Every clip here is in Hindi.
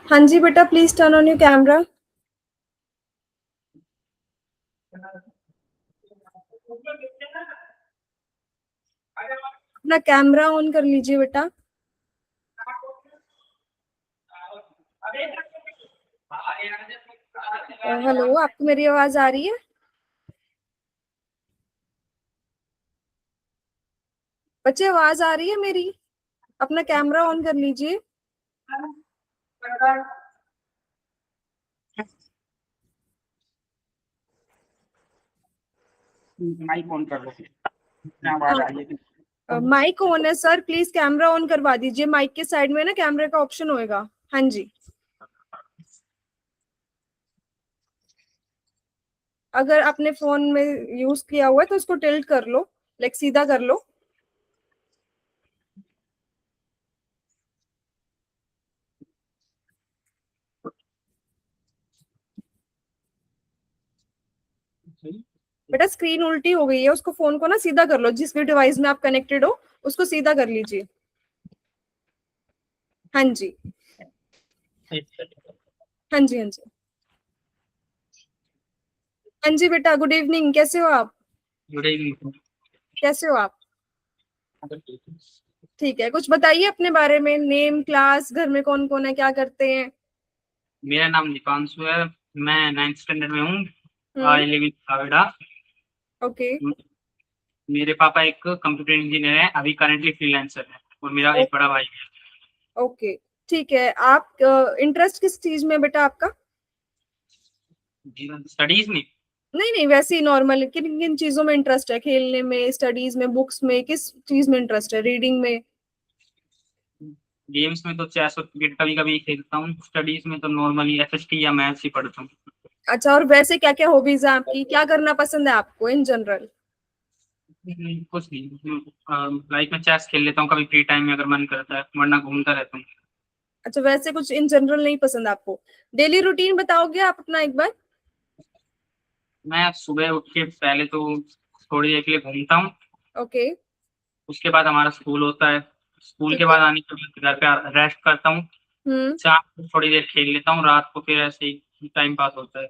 हाँ जी बेटा, please turn on your camera. अपना कैमरा ऑन कर लीजिए बेटा। हेलो, आपको मेरी आवाज आ रही है? बच्चे, आवाज आ रही है मेरी? अपना कैमरा ऑन कर लीजिए। माइक ऑन कर लो, आवाज आ रही है। माइक ऑन है सर, प्लीज कैमरा ऑन करवा दीजिए। माइक के साइड में ना कैमरे का ऑप्शन होएगा। हाँ जी, अगर आपने फोन में यूज किया हुआ है तो उसको टिल्ट कर लो, लाइक सीधा कर लो। बेटा, स्क्रीन उल्टी हो गई है, उसको फोन को ना सीधा कर लो। जिस भी डिवाइस में आप कनेक्टेड हो उसको सीधा कर लीजिए। हाँ जी, हाँ जी, हाँ जी। हाँ जी बेटा, गुड इवनिंग। कैसे हो आप? Good evening. कैसे हो आप? ठीक है, कुछ बताइए अपने बारे में। नेम, क्लास, घर में कौन कौन है, क्या करते हैं? मेरा नाम दीपांशु है, मैं 9th स्टैंडर्ड में हूँ। Hmm. I live in Noida. Okay. मेरे पापा एक कंप्यूटर इंजीनियर है, अभी करंटली फ्रीलांसर है, और मेरा एक बड़ा भाई है। ओके, ठीक है। आप इंटरेस्ट किस चीज में बेटा आपका? स्टडीज में। नहीं नहीं, वैसे ही नॉर्मल किन किन चीजों में इंटरेस्ट है? खेलने में, स्टडीज में, बुक्स में, किस चीज में इंटरेस्ट है? रीडिंग में? गेम्स में तो चेस और क्रिकेट कभी कभी खेलता हूँ। स्टडीज में तो नॉर्मली एसएसटी या मैथ्स ही पढ़ता हूँ। अच्छा, और वैसे क्या क्या हॉबीज है आपकी? क्या करना पसंद है आपको इन जनरल? कुछ नहीं, लाइक मैं चेस खेल लेता हूँ कभी फ्री टाइम में अगर मन करता है, वरना घूमता रहता हूँ। अच्छा, वैसे कुछ इन जनरल नहीं पसंद आपको? डेली रूटीन बताओगे आप अपना एक बार? मैं सुबह उठ के पहले तो थोड़ी देर के लिए घूमता हूँ। ओके। उसके बाद हमारा स्कूल होता है। स्कूल के ठीक है। बाद आने के बाद घर पे रेस्ट करता हूँ। शाम को थोड़ी देर खेल लेता हूँ, रात को फिर ऐसे ही टाइम पास होता है।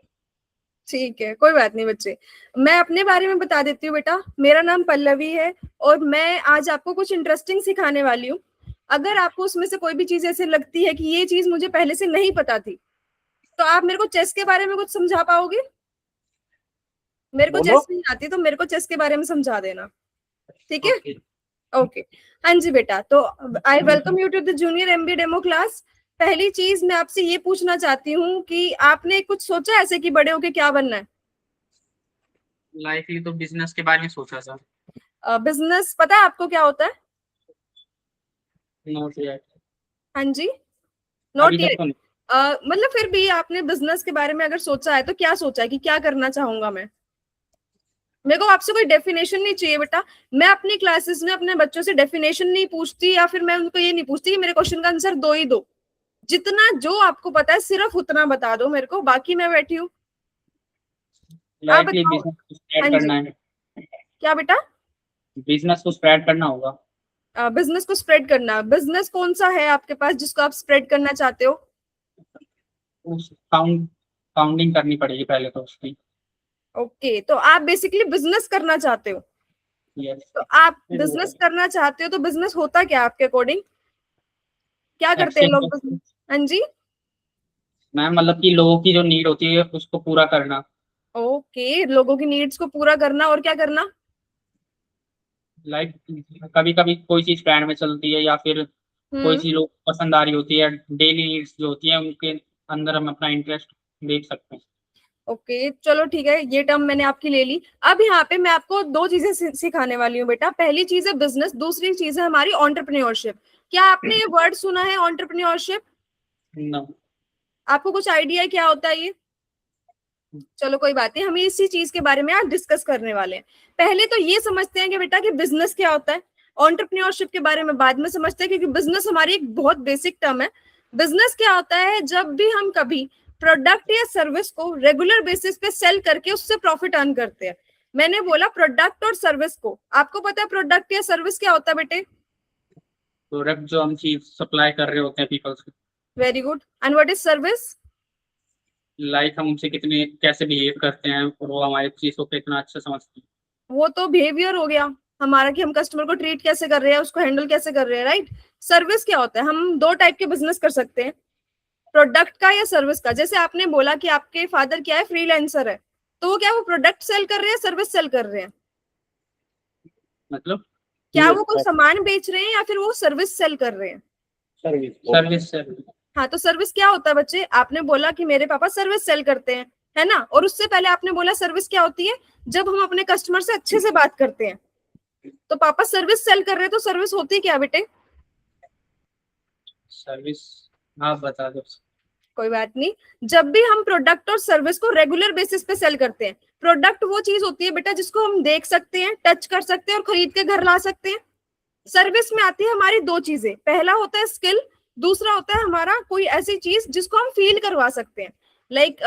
ठीक है, कोई बात नहीं बच्चे। मैं अपने बारे में बता देती हूँ बेटा। मेरा नाम पल्लवी है और मैं आज आपको कुछ इंटरेस्टिंग सिखाने वाली हूँ। अगर आपको उसमें से कोई भी चीज ऐसे लगती है कि ये चीज मुझे पहले से नहीं पता थी, तो आप मेरे को चेस के बारे में कुछ समझा पाओगे? मेरे को बोलो। चेस नहीं आती, तो मेरे को चेस के बारे में समझा देना, ठीक है? ओके। ओके। हाँ जी बेटा, तो I welcome you to the junior MB demo class. पहली चीज मैं आपसे ये पूछना चाहती हूँ कि आपने कुछ सोचा ऐसे कि बड़े होके क्या बनना है? लाइफली तो बिजनेस के बारे में सोचा था। बिजनेस पता है आपको क्या होता है? नोट यार। हाँ जी, अभी नॉट तक येट। तो नहीं। मतलब फिर भी आपने बिजनेस के बारे में अगर सोचा है तो क्या सोचा है कि क्या करना चाहूंगा मैं? मेरे को आपसे कोई डेफिनेशन नहीं चाहिए बेटा। मैं अपनी क्लासेस में अपने बच्चों से डेफिनेशन नहीं पूछती, या फिर मैं उनको ये नहीं पूछती कि मेरे क्वेश्चन का आंसर दो ही दो। जितना जो आपको पता है सिर्फ उतना बता दो मेरे को, बाकी मैं बैठी हूँ। आप लाइफली बताओ। बिजनेस को स्प्रेड हाँ जी, करना है। क्या बेटा? बिजनेस को स्प्रेड करना होगा। बिजनेस को स्प्रेड करना। बिजनेस कौन सा है आपके पास जिसको आप स्प्रेड करना चाहते हो? उस फाउंडिंग करनी पड़ेगी पहले तो उसकी। ओके, तो आप बेसिकली बिजनेस करना चाहते हो। यस। तो आप बिजनेस करना चाहते हो तो बिजनेस होता क्या है आपके अकॉर्डिंग? क्या करते हैं लोग एक्सचेंज। बिजनेस? हाँ जी। मैम मतलब कि लोगों की जो नीड होती है उसको पूरा करना। ओके, लोगों की नीड्स को पूरा करना, और क्या करना? लाइक कभी कभी कोई चीज ट्रेंड में चलती है या फिर कोई हम्म। चीज लोग को पसंद आ रही होती है, डेली नीड्स जो होती है उनके अंदर हम अपना इंटरेस्ट देख सकते हैं। ओके, चलो ठीक है, ये टर्म मैंने आपकी ले ली। अब यहाँ पे मैं आपको दो चीजें सिखाने वाली हूँ बेटा। पहली चीज है बिजनेस, दूसरी चीज है हमारी एंटरप्रेन्योरशिप। क्या आपने ये वर्ड सुना है एंटरप्रेन्योरशिप? नो। आपको कुछ आइडिया है क्या होता है ये? चलो कोई बात नहीं, हम इसी चीज के बारे में आज डिस्कस करने वाले हैं। पहले तो ये समझते हैं कि बेटा कि बिजनेस क्या होता है। एंटरप्रेन्योरशिप के बारे में बाद में समझते हैं, क्योंकि बिजनेस हमारी एक बहुत बेसिक टर्म है। बिजनेस क्या होता है? जब भी हम कभी प्रोडक्ट या सर्विस को रेगुलर बेसिस पे सेल करके उससे प्रॉफिट अर्न करते हैं। मैंने बोला प्रोडक्ट और सर्विस को। आपको पता है प्रोडक्ट या सर्विस क्या होता है बेटे? प्रोडक्ट जो हम चीज सप्लाई कर रहे होते हैं पीपल्स को। Very good. And what is service? Like हम उनसे कितने कैसे बिहेव करते हैं और वो हमारी चीजों को कितना अच्छा समझते हैं। वो तो बिहेवियर हो गया हमारा, कि हम कस्टमर को ट्रीट कैसे कर रहे हैं, उसको हैंडल कैसे कर रहे हैं, राइट? सर्विस क्या होता है? हम दो टाइप के बिजनेस कर सकते हैं, प्रोडक्ट का या सर्विस का। जैसे आपने बोला कि आपके फादर क्या है, फ्रीलांसर है, तो वो क्या वो प्रोडक्ट सेल कर रहे हैं, सर्विस सेल कर रहे हैं? मतलब क्या वो कोई सामान बेच रहे हैं या फिर वो सर्विस सेल कर रहे हैं? Service service service. हाँ, तो सर्विस क्या होता है बच्चे? आपने बोला कि मेरे पापा सर्विस सेल करते हैं, है ना? और उससे पहले आपने बोला सर्विस क्या होती है? जब हम अपने कस्टमर से अच्छे से बात करते हैं। तो पापा सर्विस सेल कर रहे हैं, तो सर्विस होती क्या बेटे? सर्विस आप बता दो। कोई बात नहीं। जब भी हम प्रोडक्ट और सर्विस को रेगुलर बेसिस पे सेल करते हैं, प्रोडक्ट वो चीज होती है बेटा जिसको हम देख सकते हैं, टच कर सकते हैं और खरीद के घर ला सकते हैं। सर्विस में आती है हमारी दो चीजें। पहला होता है स्किल, दूसरा होता है हमारा कोई ऐसी चीज जिसको हम फील करवा सकते हैं। लाइक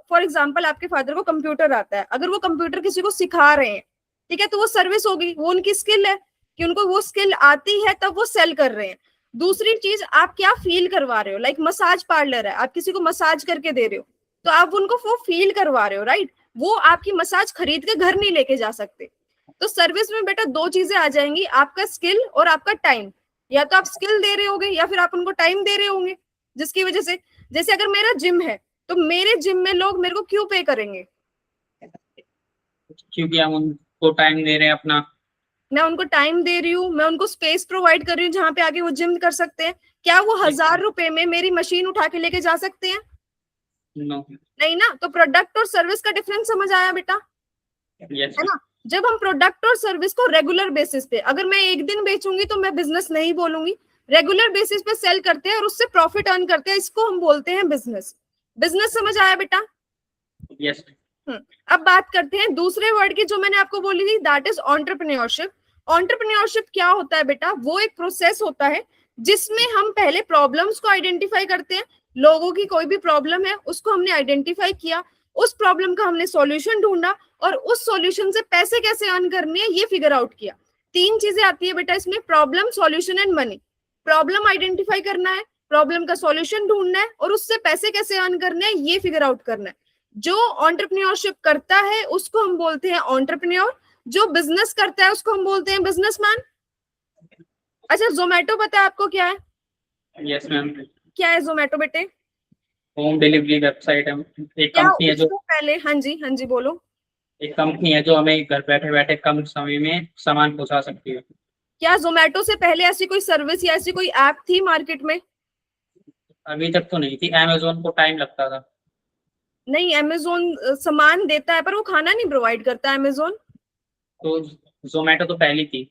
फॉर एग्जाम्पल, आपके फादर को कंप्यूटर आता है, अगर वो कंप्यूटर किसी को सिखा रहे हैं, ठीक है, तो वो सर्विस होगी, वो उनकी स्किल है कि उनको वो स्किल आती है, तब वो सेल कर रहे हैं। दूसरी चीज, आप क्या फील करवा रहे हो? लाइक मसाज पार्लर है, आप किसी को मसाज करके दे रहे हो, तो आप उनको वो फील करवा रहे हो, राइट? वो आपकी मसाज खरीद के घर नहीं लेके जा सकते। तो सर्विस में बेटा दो चीजें आ जाएंगी, आपका स्किल और आपका टाइम। या तो आप स्किल दे रहे होगे या फिर आप उनको टाइम दे रहे होंगे, जिसकी वजह से, जैसे अगर मेरा जिम है, तो मेरे जिम में लोग मेरे को क्यों पे करेंगे? क्योंकि हम उनको टाइम दे रहे हैं अपना। मैं उनको टाइम दे रही हूँ, मैं उनको स्पेस प्रोवाइड कर रही हूँ जहां पे आगे वो जिम कर सकते हैं। क्या वो 1000 रुपए में मेरी मशीन उठा के लेके जा सकते हैं? नो। नहीं ना। तो प्रोडक्ट और सर्विस का डिफरेंस समझ आया बेटा? यस। है ना? जब हम प्रोडक्ट और सर्विस को रेगुलर बेसिस पे, अगर मैं एक दिन बेचूंगी तो मैं बिजनेस नहीं बोलूंगी, रेगुलर बेसिस पे सेल करते हैं और उससे प्रॉफिट अर्न करते हैं, इसको हम बोलते हैं बिजनेस। बिजनेस समझ आया बेटा? यस। अब बात करते हैं दूसरे वर्ड की जो मैंने आपको बोली थी, दैट इज एंटरप्रेन्योरशिप। एंटरप्रेन्योरशिप क्या होता है बेटा? वो एक प्रोसेस होता है जिसमें हम पहले प्रॉब्लम्स को आइडेंटिफाई करते हैं। लोगों की कोई भी प्रॉब्लम है, उसको हमने आइडेंटिफाई किया, उस प्रॉब्लम का हमने सॉल्यूशन ढूंढा, और उस सॉल्यूशन से पैसे कैसे अर्न करने हैं ये फिगर आउट किया। तीन चीजें आती है बेटा इसमें, problem, solution and money. Problem identify करना है, प्रॉब्लम का सॉल्यूशन ढूंढना है और उससे पैसे कैसे अर्न करने हैं ये फिगर आउट करना है। जो एंटरप्रेन्योरशिप करता है उसको हम बोलते हैं एंटरप्रेन्योर, जो बिजनेस करता है उसको हम बोलते हैं बिजनेसमैन। अच्छा, जोमेटो पता है आपको क्या है? Yes ma'am. क्या है जोमेटो बेटे? होम डिलीवरी वेबसाइट है, एक क्या कंपनी है जो उसको पहले, हाँ जी बोलो। एक कंपनी है जो हमें घर बैठे बैठे कम समय में सामान पहुंचा सकती है। क्या जोमेटो से पहले ऐसी कोई सर्विस या ऐसी कोई ऐप थी मार्केट में? अभी तक तो नहीं थी, अमेजोन को टाइम लगता था। नहीं, अमेजोन सामान देता है पर वो खाना नहीं प्रोवाइड करता अमेजोन, तो जोमेटो तो पहली थी।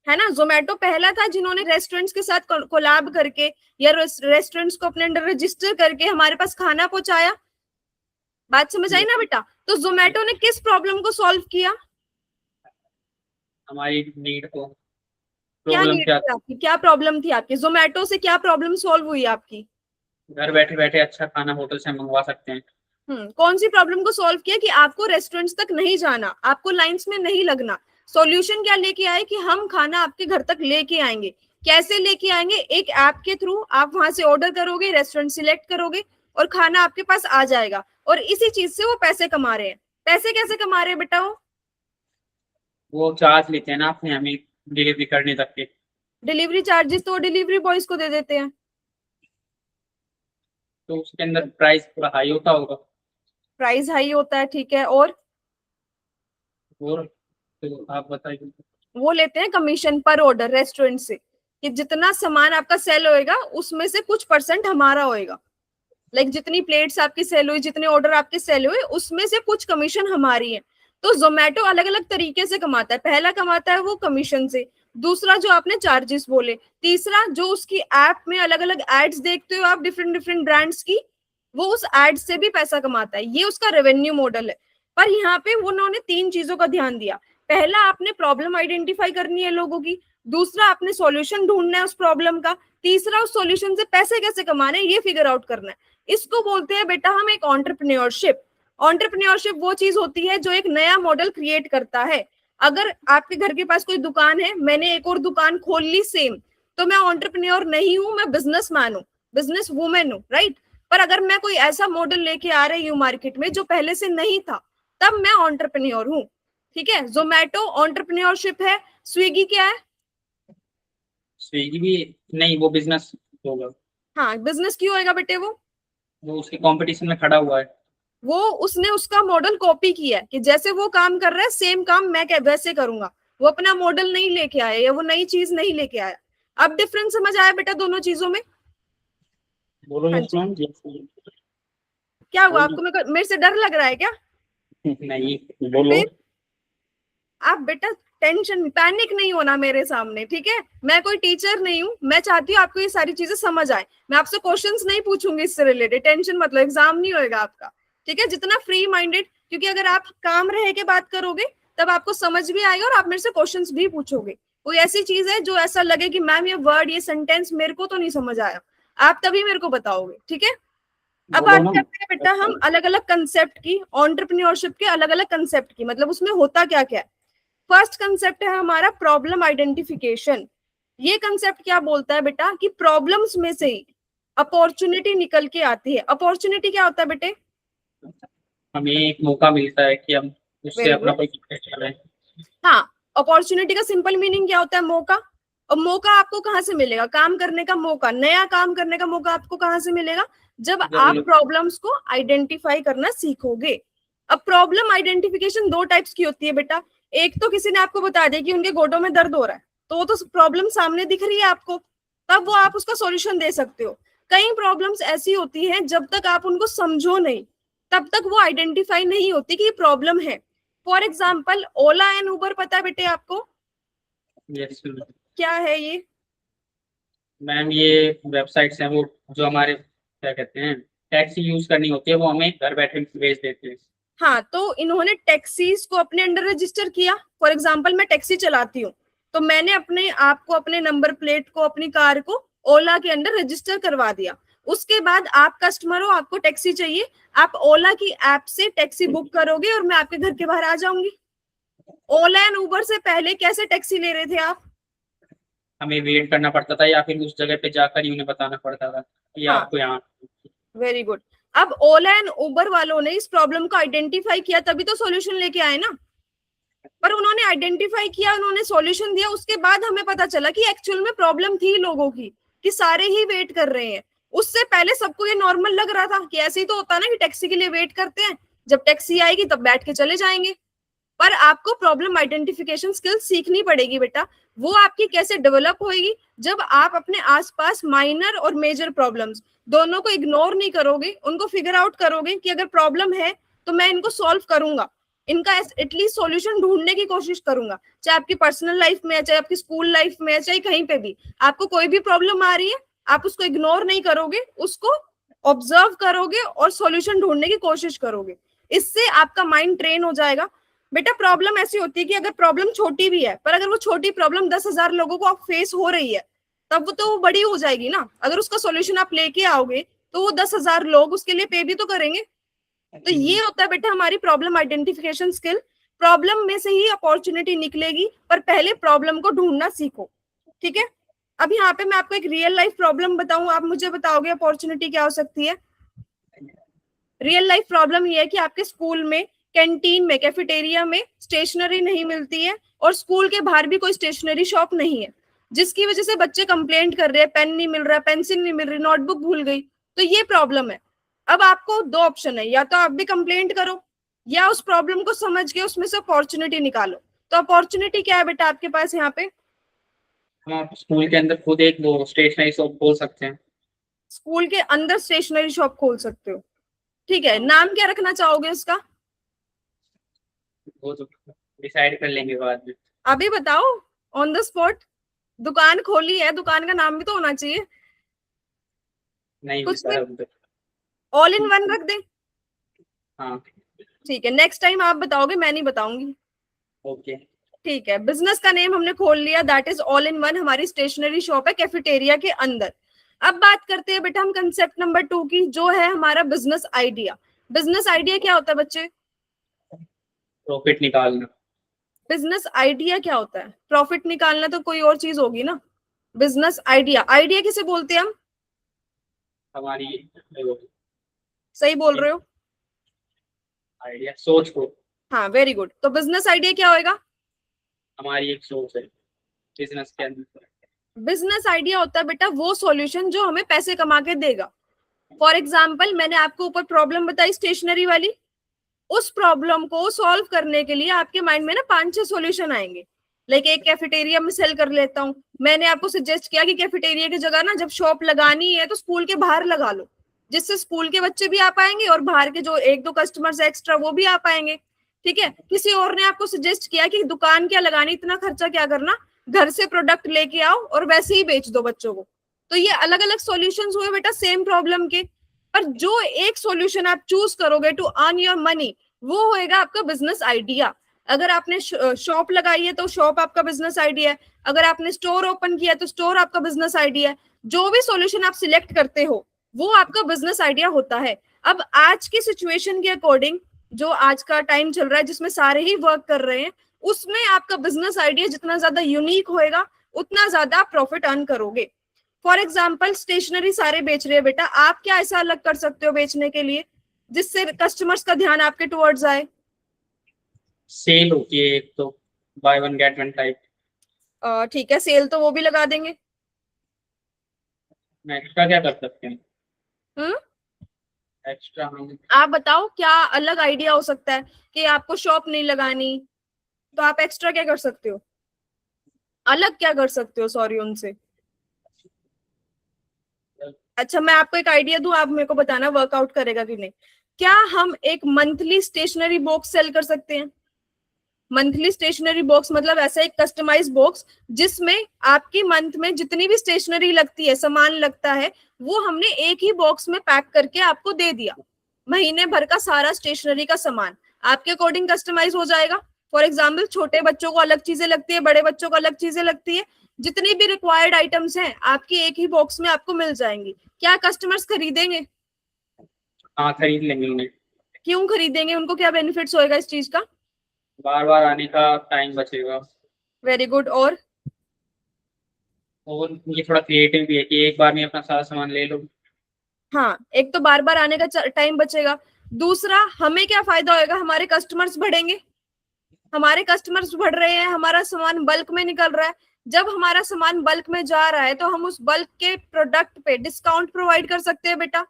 है ना। जोमेटो पहला था जिन्होंने रेस्टोरेंट्स के साथ कोलैब करके या रेस्टोरेंट्स को अपने अंडर रजिस्टर करके हमारे पास खाना पहुंचाया। बात समझ आई ना बेटा? तो जोमेटो ने किस प्रॉब्लम को सॉल्व किया? हमारी नीड को। क्या प्रॉब्लम नीड क्या थी आपकी, क्या प्रॉब्लम थी आपकी? जोमेटो से क्या प्रॉब्लम सॉल्व हुई आपकी? घर बैठे बैठे अच्छा खाना होटल से मंगवा सकते हैं। कौन सी प्रॉब्लम को सॉल्व किया कि आपको रेस्टोरेंट्स तक नहीं जाना, आपको लाइंस में नहीं लगना। सॉल्यूशन क्या लेके आए कि हम खाना आपके घर तक लेके आएंगे। कैसे लेके आएंगे? एक ऐप के थ्रू आप वहां से ऑर्डर करोगे, रेस्टोरेंट सिलेक्ट करोगे और खाना आपके पास आ जाएगा। और इसी चीज से वो पैसे कमा रहे हैं। पैसे कैसे कमा रहे हैं बेटा? वो चार्ज लेते हैं ना अपने हमें डिलीवरी करने तक के। डिलीवरी चार्जेस तो डिलीवरी बॉयज को दे देते हैं। तो उसके अंदर प्राइस थोड़ा हाई होता होगा। प्राइस हाई होता है, ठीक है। और और तो आप बताइए। वो लेते हैं कमीशन पर ऑर्डर रेस्टोरेंट से, कि जितना सामान आपका सेल होएगा उसमें से कुछ परसेंट हमारा होएगा। लाइक जितनी प्लेट्स आपकी सेल हुई, जितने ऑर्डर आपके सेल हुए, उसमें से कुछ कमीशन हमारी है। तो जोमेटो अलग अलग तरीके से कमाता है। पहला कमाता है वो कमीशन से, दूसरा जो आपने चार्जेस बोले, तीसरा जो उसकी ऐप में अलग अलग एड्स देखते हो आप डिफरेंट डिफरेंट ब्रांड्स की, वो उस एड से भी पैसा कमाता है। ये उसका रेवेन्यू मॉडल है। पर यहाँ पे उन्होंने 3 चीजों का ध्यान दिया। पहला, आपने प्रॉब्लम आइडेंटिफाई करनी है लोगों की। दूसरा, आपने सॉल्यूशन ढूंढना है उस प्रॉब्लम का। तीसरा, उस सॉल्यूशन से पैसे कैसे कमाने ये फिगर आउट करना है। इसको बोलते हैं बेटा हम एक एंटरप्रेन्योरशिप। एंटरप्रेन्योरशिप वो चीज होती है जो एक नया मॉडल क्रिएट करता है। अगर आपके घर के पास कोई दुकान है, मैंने एक और दुकान खोल ली सेम, तो मैं एंटरप्रेन्योर नहीं हूं, मैं बिजनेसमैन हूं, बिजनेस वुमेन हूं, राइट। पर अगर मैं कोई ऐसा मॉडल लेके आ रही हूँ मार्केट में जो पहले से नहीं था, तब मैं एंटरप्रेन्योर हूँ। ठीक है, जोमेटो एंटरप्रेन्योरशिप है। स्विगी क्या है? स्विगी भी नहीं, वो बिजनेस होगा। हाँ, बिजनेस क्यों होएगा बेटे? वो उसके कंपटीशन में खड़ा हुआ है। वो उसने उसका मॉडल कॉपी किया है कि जैसे वो काम कर रहा है सेम काम मैं वैसे करूंगा। वो अपना मॉडल नहीं लेके आया या वो नई चीज नहीं लेके आया। अब डिफरेंस समझ आया बेटा दोनों चीजों में? बोलो हाँ यस जी। मैम। क्या हुआ बोलिए। आपको? मेरे से डर लग रहा है क्या? नहीं, बोलो। फिर आप बेटा टेंशन पैनिक नहीं होना मेरे सामने, ठीक है। मैं कोई टीचर नहीं हूँ, मैं चाहती हूँ आपको ये सारी चीजें समझ आए। मैं आपसे क्वेश्चंस नहीं पूछूंगी इससे रिलेटेड, टेंशन मतलब एग्जाम नहीं होएगा आपका, ठीक है। जितना फ्री माइंडेड, क्योंकि अगर आप काम रह के बात करोगे तब आपको समझ भी आएगा और आप मेरे से क्वेश्चंस भी पूछोगे। कोई ऐसी चीज है जो ऐसा लगे कि मैम ये वर्ड ये सेंटेंस मेरे को तो नहीं समझ आया, आप तभी मेरे को बताओगे, ठीक है। अब बोलो बात ना। करते हैं बेटा हम अलग अलग कंसेप्ट की, एंटरप्रेन्योरशिप के अलग अलग कंसेप्ट की, मतलब उसमें होता क्या क्या है। फर्स्ट कंसेप्ट है हमारा प्रॉब्लम आइडेंटिफिकेशन। ये कंसेप्ट क्या बोलता है बेटा कि प्रॉब्लम्स में से ही अपॉर्चुनिटी निकल के आती है। अपॉर्चुनिटी क्या होता है बेटे? हमें एक मौका मिलता है कि हम उससे वेरी अपना गुड। कोई बिजनेस चलाएं। हाँ, अपॉर्चुनिटी का सिंपल मीनिंग क्या होता है? मौका। और मौका आपको कहाँ से मिलेगा? काम करने का मौका, नया काम करने का मौका आपको कहाँ से मिलेगा? जब आप जरूर। प्रॉब्लम्स को आइडेंटिफाई करना सीखोगे। अब प्रॉब्लम आइडेंटिफिकेशन 2 टाइप्स की होती है बेटा। एक तो किसी ने आपको बता दिया कि उनके घोटों में दर्द हो रहा है, तो वो तो प्रॉब्लम सामने दिख रही है आपको, तब वो आप उसका सॉल्यूशन दे सकते हो। कई प्रॉब्लम्स ऐसी होती हैं जब तक आप उनको समझो नहीं, तब तक वो आइडेंटिफाई नहीं होती कि ये प्रॉब्लम है। फॉर एग्जाम्पल, ओला एंड उबर पता है बेटे आपको? यस क्या है ये? मैम, ये वेबसाइट्स हैं वो जो हमारे क्या कहते हैं टैक्सी यूज करनी होती है, वो हमें घर बैठे भेज देते हैं। हाँ, तो इन्होंने टैक्सीज को अपने अंडर रजिस्टर किया। फॉर एग्जाम्पल, मैं टैक्सी चलाती हूँ, तो मैंने अपने आप को, अपने नंबर प्लेट को, अपनी कार को ओला के अंडर रजिस्टर करवा दिया। उसके बाद आप कस्टमर हो, आपको टैक्सी चाहिए, आप ओला की ऐप से टैक्सी बुक करोगे और मैं आपके घर के बाहर आ जाऊंगी। ओला एंड उबर से पहले कैसे टैक्सी ले रहे थे आप? हमें वेट करना पड़ता था या फिर उस जगह पे जाकर ही उन्हें बताना पड़ता था कि हाँ। आपको यहाँ। Very good. अब ओला एंड उबर वालों ने इस प्रॉब्लम को आइडेंटिफाई किया, तभी तो सॉल्यूशन लेके आए ना। पर उन्होंने आइडेंटिफाई किया, उन्होंने सॉल्यूशन दिया, उसके बाद हमें पता चला कि एक्चुअल में प्रॉब्लम थी लोगों की, कि सारे ही वेट कर रहे हैं। उससे पहले सबको ये नॉर्मल लग रहा था कि ऐसे ही तो होता है ना कि टैक्सी के लिए वेट करते हैं, जब टैक्सी आएगी तब बैठ के चले जाएंगे। पर आपको प्रॉब्लम आइडेंटिफिकेशन स्किल सीखनी पड़ेगी बेटा। वो आपकी कैसे डेवलप होएगी, जब आप अपने आसपास माइनर और मेजर प्रॉब्लम्स दोनों को इग्नोर नहीं करोगे, उनको फिगर आउट करोगे कि अगर प्रॉब्लम है तो मैं इनको सॉल्व करूंगा, इनका एटलीस्ट सॉल्यूशन ढूंढने की कोशिश करूंगा, चाहे आपकी पर्सनल लाइफ में है, चाहे आपकी स्कूल लाइफ में है, चाहे कहीं पे भी आपको कोई भी प्रॉब्लम आ रही है, आप उसको इग्नोर नहीं करोगे, उसको ऑब्जर्व करोगे और सॉल्यूशन ढूंढने की कोशिश करोगे। इससे आपका माइंड ट्रेन हो जाएगा। बेटा प्रॉब्लम ऐसी होती है कि अगर प्रॉब्लम छोटी भी है, पर अगर वो छोटी प्रॉब्लम 10,000 लोगों को आप फेस हो रही है, तब वो तो बड़ी हो जाएगी ना। अगर उसका सॉल्यूशन आप लेके आओगे तो वो 10,000 लोग उसके लिए पे भी तो करेंगे। तो ये होता है बेटा हमारी प्रॉब्लम आइडेंटिफिकेशन स्किल। प्रॉब्लम में से ही अपॉर्चुनिटी निकलेगी, पर पहले प्रॉब्लम को ढूंढना सीखो, ठीक है। अब यहाँ पे मैं आपको एक रियल लाइफ प्रॉब्लम बताऊं, आप मुझे बताओगे अपॉर्चुनिटी क्या हो सकती है। रियल लाइफ प्रॉब्लम ये है कि आपके स्कूल में कैंटीन में, कैफेटेरिया में स्टेशनरी नहीं मिलती है, और स्कूल के बाहर भी कोई स्टेशनरी शॉप नहीं है, जिसकी वजह से बच्चे कंप्लेंट कर रहे हैं, पेन नहीं मिल रहा, पेंसिल नहीं मिल रही, नोटबुक भूल गई। तो ये प्रॉब्लम है। अब आपको दो ऑप्शन है, या तो आप भी कंप्लेंट करो, या उस प्रॉब्लम को समझ के उसमें से अपॉर्चुनिटी निकालो। तो अपॉर्चुनिटी क्या है बेटा आपके पास यहाँ पे। हम आप स्कूल के अंदर खुद एक वो स्टेशनरी शॉप खोल सकते हैं। स्कूल के अंदर स्टेशनरी शॉप खोल सकते हो, ठीक है। नाम क्या रखना चाहोगे उसका। वो तो डिसाइड कर लेंगे बाद में। अभी बताओ ऑन द स्पॉट। दुकान खोली है, दुकान का नाम भी तो होना चाहिए। नहीं कुछ सर भी, अभी तो। ऑल इन वन रख दे। हाँ ठीक है, नेक्स्ट टाइम आप बताओगे, मैं नहीं बताऊंगी। ओके। ठीक है, बिजनेस का नेम हमने खोल लिया, that is all in one. हमारी स्टेशनरी शॉप है कैफेटेरिया के अंदर। अब बात करते हैं बेटा हम कंसेप्ट नंबर 2 की, जो है हमारा बिजनेस आइडिया। बिजनेस आइडिया क्या होता है बच्चे। प्रॉफिट निकालना। बिजनेस आइडिया क्या होता है। प्रॉफिट निकालना तो कोई और चीज होगी ना। बिजनेस आइडिया, आइडिया किसे बोलते हैं हम। हमारी सही बोल रहे हो। आइडिया सोच को। हाँ वेरी गुड। तो बिजनेस आइडिया क्या होएगा। हमारी एक सोच है बिजनेस के अंदर। बिजनेस आइडिया होता है बेटा वो सॉल्यूशन जो हमें पैसे कमा के देगा। फॉर एग्जाम्पल मैंने आपको ऊपर प्रॉब्लम बताई स्टेशनरी वाली, उस प्रॉब्लम को सॉल्व करने के लिए आपके माइंड में ना 5-6 सॉल्यूशन आएंगे। लाइक एक कैफेटेरिया में सेल कर लेता हूँ, मैंने आपको सजेस्ट किया कि कैफेटेरिया की जगह ना जब शॉप लगानी है तो स्कूल के बाहर लगा लो, जिससे स्कूल के बच्चे भी आ पाएंगे और बाहर के जो 1-2 कस्टमर्स एक्स्ट्रा वो भी आ पाएंगे, ठीक है। किसी और ने आपको सजेस्ट किया कि दुकान क्या लगानी, इतना खर्चा क्या करना, घर से प्रोडक्ट लेके आओ और वैसे ही बेच दो बच्चों को। तो ये अलग अलग सॉल्यूशंस हुए बेटा सेम प्रॉब्लम के। पर जो एक सॉल्यूशन आप चूज करोगे टू अर्न योर मनी, वो होएगा आपका बिजनेस आइडिया। अगर आपने शॉप लगाई है तो शॉप आपका बिजनेस आइडिया है, अगर आपने स्टोर ओपन किया तो स्टोर आपका बिजनेस आइडिया है। जो भी सॉल्यूशन आप सिलेक्ट करते हो वो आपका बिजनेस आइडिया होता है। अब आज की सिचुएशन के अकॉर्डिंग, जो आज का टाइम चल रहा है जिसमें सारे ही वर्क कर रहे हैं, उसमें आपका बिजनेस आइडिया जितना ज्यादा यूनिक होएगा उतना ज्यादा आप प्रॉफिट अर्न करोगे। फॉर एग्जाम्पल स्टेशनरी सारे बेच रहे हैं बेटा, आप क्या ऐसा अलग कर सकते हो बेचने के लिए जिससे कस्टमर्स का ध्यान आपके टुवर्ड्स आए। सेल होती है एक तो, by one get one type. ठीक है, सेल तो वो भी लगा देंगे। एक्स्ट्रा क्या कर सकते हैं। हम्म, एक्स्ट्रा हम आप बताओ क्या अलग आइडिया हो सकता है कि आपको शॉप नहीं लगानी, तो आप एक्स्ट्रा क्या कर सकते हो, अलग क्या कर सकते हो सॉरी उनसे। अच्छा मैं आपको एक आइडिया दूं, आप मेरे को बताना वर्कआउट करेगा कि नहीं। क्या हम एक मंथली स्टेशनरी बॉक्स सेल कर सकते हैं। मंथली स्टेशनरी बॉक्स मतलब ऐसा एक कस्टमाइज बॉक्स जिसमें आपकी मंथ में जितनी भी स्टेशनरी लगती है, सामान लगता है, वो हमने एक ही बॉक्स में पैक करके आपको दे दिया। महीने भर का सारा स्टेशनरी का सामान आपके अकॉर्डिंग कस्टमाइज हो जाएगा। फॉर एग्जाम्पल छोटे बच्चों को अलग चीजें लगती है, बड़े बच्चों को अलग चीजें लगती है, जितनी भी रिक्वायर्ड आइटम्स हैं आपकी एक ही बॉक्स में आपको मिल जाएंगी। क्या कस्टमर्स खरीदेंगे। हाँ खरीद लेंगे उन्हें। क्यों खरीदेंगे, उनको क्या बेनिफिट्स होएगा इस चीज का। बार बार आने का टाइम बचेगा। Very good. और और ये थोड़ा क्रिएटिव भी है कि एक बार में अपना सारा सामान ले लो। हाँ, एक तो बार बार आने का टाइम बचेगा, दूसरा हमें क्या फायदा होएगा, हमारे कस्टमर्स बढ़ेंगे, हमारे कस्टमर्स बढ़ रहे हैं, हमारा सामान बल्क में निकल रहा है। जब हमारा सामान बल्क में जा रहा है तो हम उस बल्क के प्रोडक्ट पे डिस्काउंट प्रोवाइड कर सकते हैं बेटा।